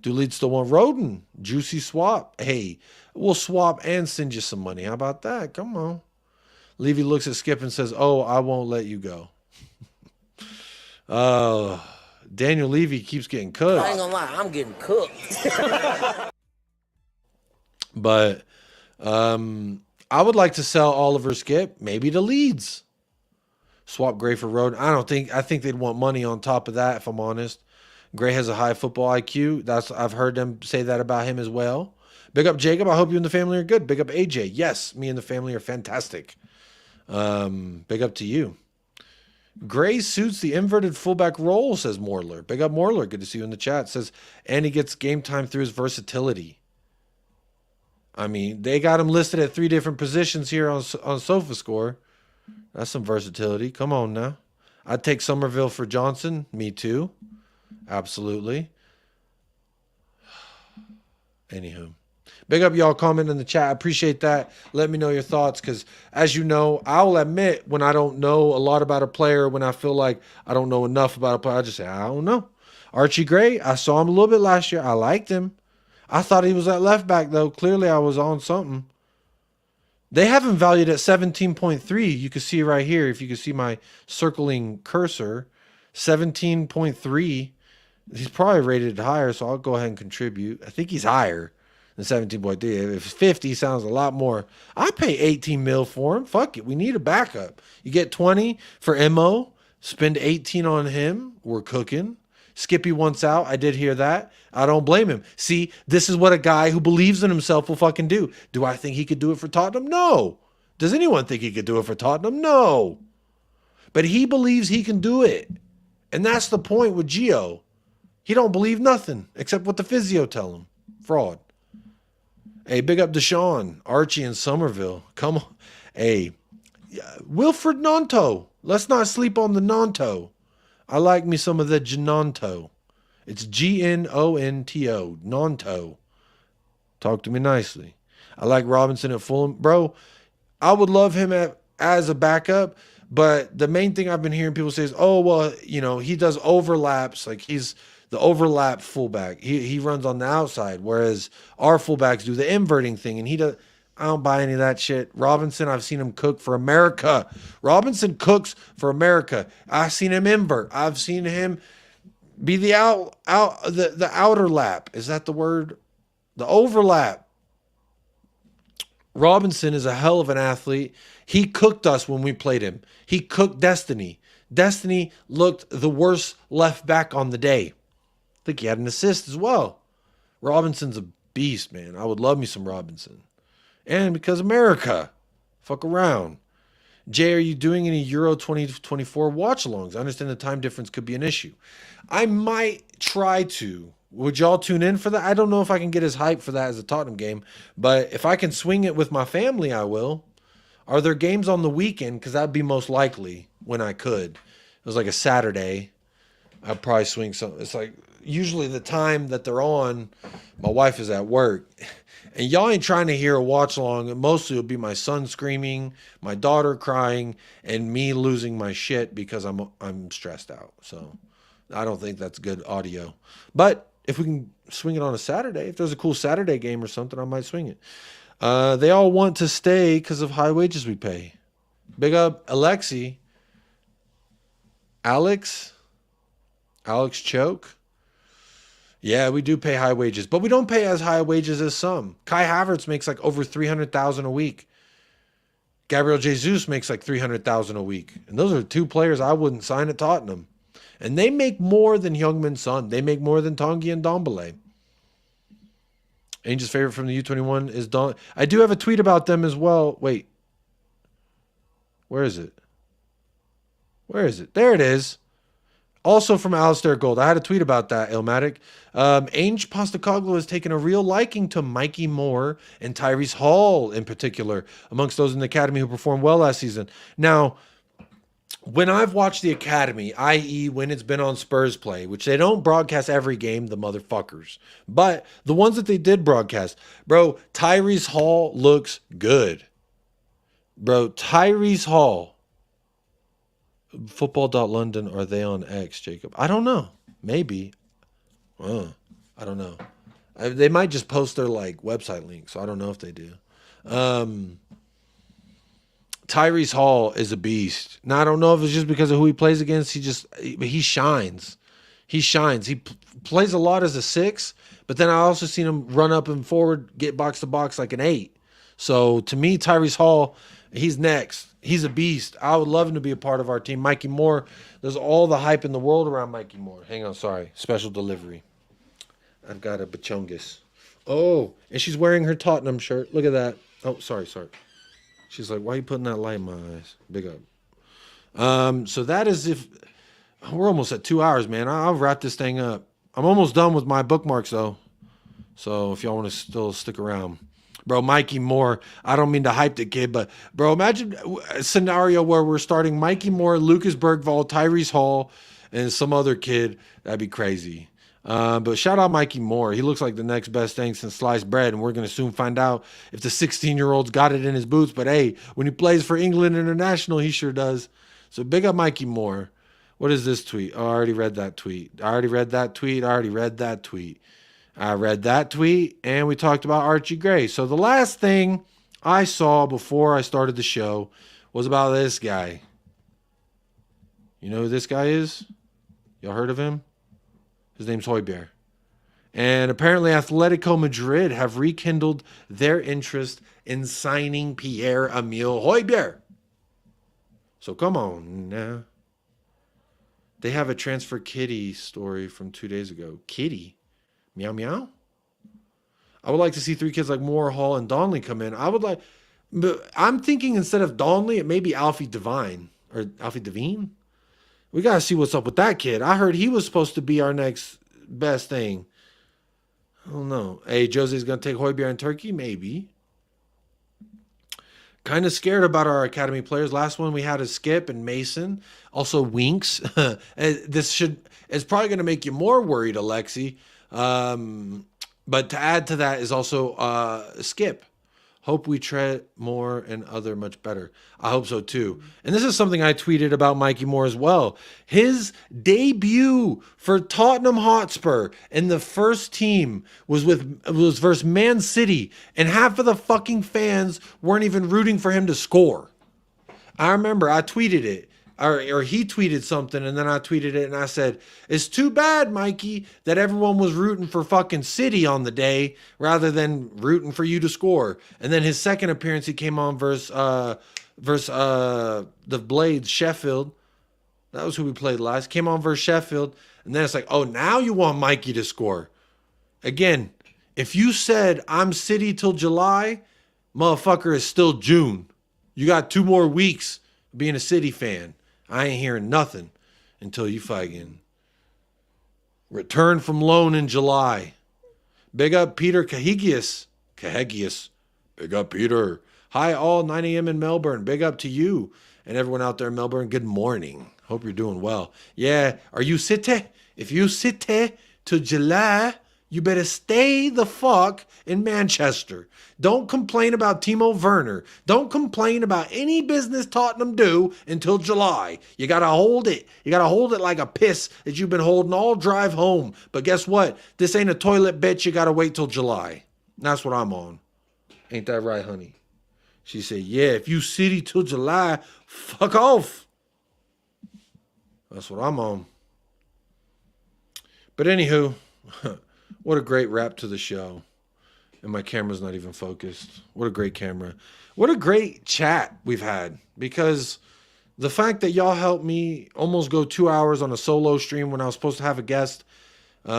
Do Leeds still want Roden? Juicy swap. Hey, we'll swap and send you some money. How about that? Come on. Levy looks at Skip and says, oh, I won't let you go. Daniel Levy keeps getting cooked. I ain't gonna lie, I'm getting cooked. But I would like to sell Oliver Skip, maybe to Leeds. Swap Gray for Roden. I think they'd want money on top of that, if I'm honest. Gray has a high football IQ. I've heard them say that about him as well. Big up Jacob. I hope you and the family are good. Big up AJ. Yes, me and the family are fantastic. Big up to you. Gray suits the inverted fullback role, says Morler. Big up Morler. Good to see you in the chat. Says, and he gets game time through his versatility. I mean, they got him listed at 3 different positions here on SofaScore. That's some versatility. Come on now. I'd take Somerville for Johnson. Me too. Absolutely. Anywho. Big up y'all comment in the chat. I appreciate that. Let me know your thoughts because, as you know, I'll admit when I don't know a lot about a player, when I feel like I don't know enough about a player, I just say, I don't know. Archie Gray, I saw him a little bit last year. I liked him. I thought he was at left back, though. Clearly, I was on something. They have him valued at 17.3. You can see right here, if you can see my circling cursor, 17.3. He's probably rated higher, so I'll go ahead and contribute. I think he's higher than 17.3. If it's 50, sounds a lot more. I pay 18 mil for him. Fuck it. We need a backup. You get 20 for MO. Spend 18 on him. We're cooking. Skippy wants out. I did hear that. I don't blame him. See, this is what a guy who believes in himself will fucking do. Do I think he could do it for Tottenham? No. Does anyone think he could do it for Tottenham? No. But he believes he can do it. And that's the point with Gio. He don't believe nothing except what the physio tell him. Fraud. Hey, big up Deshaun, Archie, and Somerville. Come on. Hey, Wilfred Nanto. Let's not sleep on the Nanto. I like me some of the Gnonto. It's Gnonto. Nanto. Talk to me nicely. I like Robinson at Fulham. Bro, I would love him as a backup, but the main thing I've been hearing people say is, oh, well, you know, he does overlaps. Like he's the overlap fullback. He runs on the outside, whereas our fullbacks do the inverting thing, and he does. I don't buy any of that shit. Robinson, I've seen him cook for America. Robinson cooks for America. I've seen him invert. I've seen him be the the outer lap. Is that the word? The overlap. Robinson is a hell of an athlete. He cooked us when we played him. He cooked Destiny. Destiny looked the worst left back on the day. I think he had an assist as well. Robinson's a beast, man. I would love me some Robinson. And because America, fuck around. Jay, are you doing any Euro 2024 watch-alongs? I understand the time difference could be an issue. I might try to. Would y'all tune in for that? I don't know if I can get as hyped for that as a Tottenham game, but if I can swing it with my family, I will. Are there games on the weekend? Because that'd be most likely when I could. It was like a Saturday. I'd probably swing some. It's like usually the time that they're on, my wife is at work. And y'all ain't trying to hear a watch along. Mostly it'll be my son screaming, my daughter crying, and me losing my shit because I'm stressed out. So I don't think that's good audio. But if we can swing it on a Saturday, if there's a cool Saturday game or something, I might swing it. They all want to stay because of high wages we pay. Big up Alexi. Alex Choke. Yeah, we do pay high wages, but we don't pay as high wages as some. Kai Havertz makes like over $300,000 a week. Gabriel Jesus makes like $300,000 a week. And those are 2 players I wouldn't sign at Tottenham. And they make more than Heung-min Son. They make more than Tanguy Ndombele. Ange's favorite from the U21 is Don. I do have a tweet about them as well. Wait. Where is it? Where is it? There it is. Also from Alistair Gold. I had a tweet about that, Ilmatic. Ange Postecoglou has taken a real liking to Mikey Moore and Tyrese Hall in particular, amongst those in the academy who performed well last season. Now, when I've watched the academy, i.e. when it's been on Spurs play, which they don't broadcast every game, the motherfuckers, but the ones that they did broadcast, bro, Tyrese Hall looks good. Bro, Tyrese Hall. Football.London, are they on X, Jacob? I don't know. Maybe. I don't know. They might just post their like website link, so I don't know if they do. Tyrese Hall is a beast. Now, I don't know if it's just because of who he plays against. He shines. He shines. He plays a lot as a 6, but then I also seen him run up and forward, get box to box like an 8. So to me, Tyrese Hall, he's next. He's a beast. I would love him to be a part of our team. Mikey Moore, there's all the hype in the world around Mikey Moore. Hang on, sorry. Special delivery. I've got a Bachungus. Oh, and she's wearing her Tottenham shirt. Look at that. Oh, sorry. She's like, why are you putting that light in my eyes? Big up. So that is if... We're almost at 2 hours, man. I'll wrap this thing up. I'm almost done with my bookmarks, though. So if y'all want to still stick around. Bro, Mikey Moore, I don't mean to hype the kid, but, bro, imagine a scenario where we're starting Mikey Moore, Lucas Bergvall, Tyrese Hall, and some other kid. That'd be crazy. But shout out Mikey Moore. He looks like the next best thing since sliced bread, and we're going to soon find out if the 16-year-old's got it in his boots. But, hey, when he plays for England International, he sure does. So big up Mikey Moore. What is this tweet? Oh, I already read that tweet. I read that tweet, and we talked about Archie Gray. So the last thing I saw before I started the show was about this guy. You know who this guy is? Y'all heard of him? His name's Højbjerg. And apparently Atletico Madrid have rekindled their interest in signing Pierre-Emile Højbjerg. So come on now. They have a transfer kitty story from 2 days ago. Kitty? Meow meow? I would like to see 3 kids like Moore, Hall, and Donnelly come in. But I'm thinking instead of Donnelly, it may be Alfie Devine. Or Alfie Devine? We got to see what's up with that kid. I heard he was supposed to be our next best thing. I don't know. Hey, Jose's going to take Højbjerg in Turkey? Probably. Kind of scared about our academy players. Last one we had is Skip and Mason. Also Winks. It's probably going to make you more worried, Alexi. But to add to that is also Skip. Hope we tread more and other much better. I hope so too. And this is something I tweeted about Mikey Moore as well. His debut for Tottenham Hotspur in the first team was versus Man City, and half of the fucking fans weren't even rooting for him to score. I remember I tweeted it. Or he tweeted something, and then I tweeted it, and I said, it's too bad, Mikey, that everyone was rooting for fucking City on the day rather than rooting for you to score. And then his second appearance, he came on versus the Blades, Sheffield. That was who we played last. Came on versus Sheffield, and then it's like, oh, now you want Mikey to score. Again, if you said, I'm City till July, motherfucker, it's still June. You got 2 more weeks being a City fan. I ain't hearing nothing until you fucking return from loan in July. Big up Peter Cahegius. Big up Peter. Hi all, 9 a.m. in Melbourne. Big up to you and everyone out there in Melbourne. Good morning. Hope you're doing well. Yeah, are you City? If you City to July, you better stay the fuck in Manchester. Don't complain about Timo Werner. Don't complain about any business Tottenham do until July. You got to hold it. You got to hold it like a piss that you've been holding all drive home. But guess what? This ain't a toilet, bitch. You got to wait till July. That's what I'm on. Ain't that right, honey? She said, yeah, if you City till July, fuck off. That's what I'm on. But anywho, what a great wrap to the show. And my camera's not even focused. What a great camera. What a great chat we've had. Because the fact that y'all helped me almost go 2 hours on a solo stream when I was supposed to have a guest.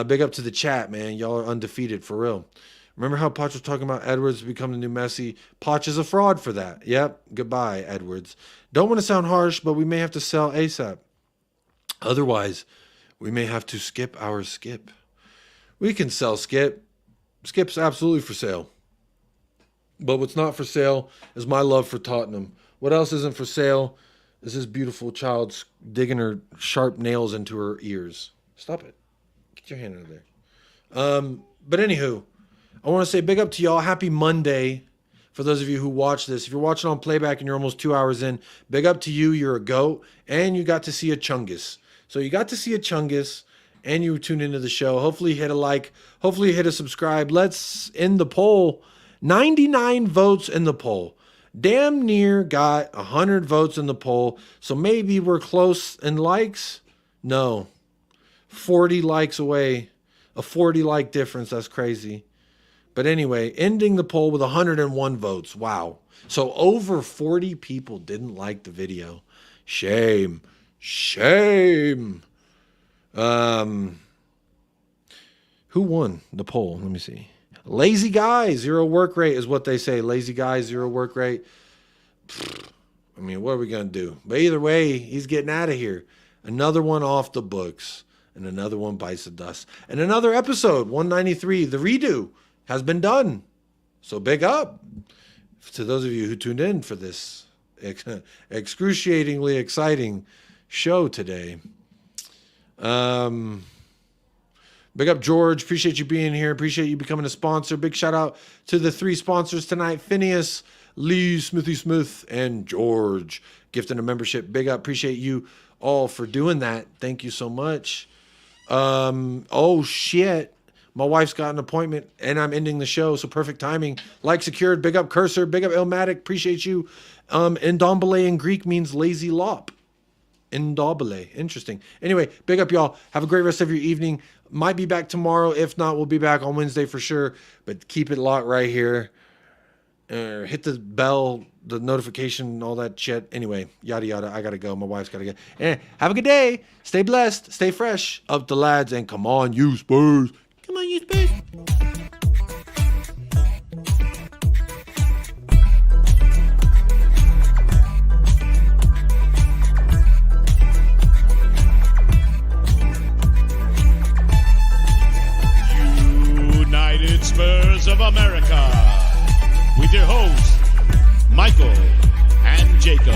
Big up to the chat, man. Y'all are undefeated, for real. Remember how Poch was talking about Edwards become the new Messi? Poch is a fraud for that. Yep. Goodbye, Edwards. Don't want to sound harsh, but we may have to sell ASAP. Otherwise, we may have to skip our skip. We can sell skip. Skip's absolutely for sale. But what's not for sale is my love for Tottenham. What else isn't for sale is this beautiful child digging her sharp nails into her ears. Stop it. Get your hand out of there. But anywho, I want to say big up to y'all. Happy Monday. For those of you who watch this, if you're watching on playback and you're almost 2 hours in, big up to you. You're a GOAT. And you got to see a Chungus. So you got to see a Chungus and you tuned into the show. Hopefully you hit a like. Hopefully you hit a subscribe. Let's end the poll. 99 votes in the poll. Damn near got 100 votes in the poll. So maybe we're close in likes. No. 40 likes away. A 40 like difference. That's crazy. But anyway, ending the poll with 101 votes. Wow. So over 40 people didn't like the video. Shame. Shame. Who won the poll? Let me see. Lazy guy, 0 work rate is what they say. Lazy guy, 0 work rate. I mean, what are we going to do? But either way, he's getting out of here. Another one off the books. And another one bites the dust. And another episode, 193, the redo, has been done. So big up to those of you who tuned in for this excruciatingly exciting show today. Big up, George. Appreciate you being here. Appreciate you becoming a sponsor. Big shout out to the 3 sponsors tonight, Phineas, Lee, Smithy Smith, and George. Gifting a membership. Big up. Appreciate you all for doing that. Thank you so much. Oh, shit. My wife's got an appointment, and I'm ending the show, so perfect timing. Like secured. Big up, Cursor. Big up, Ilmatic. Appreciate you. Ndombele in Greek means lazy lop. Ndombele. Interesting. Anyway, big up, y'all. Have a great rest of your evening. Might be back tomorrow. If not, we'll be back on Wednesday for sure. But keep it locked right here. Hit the bell, the notification, all that shit. Anyway, yada, yada. I got to go. My wife's got to go. Have a good day. Stay blessed. Stay fresh. Up the lads. And come on, you Spurs. Come on, you Spurs. United Spurs of America, with your hosts, Michael and Jacob.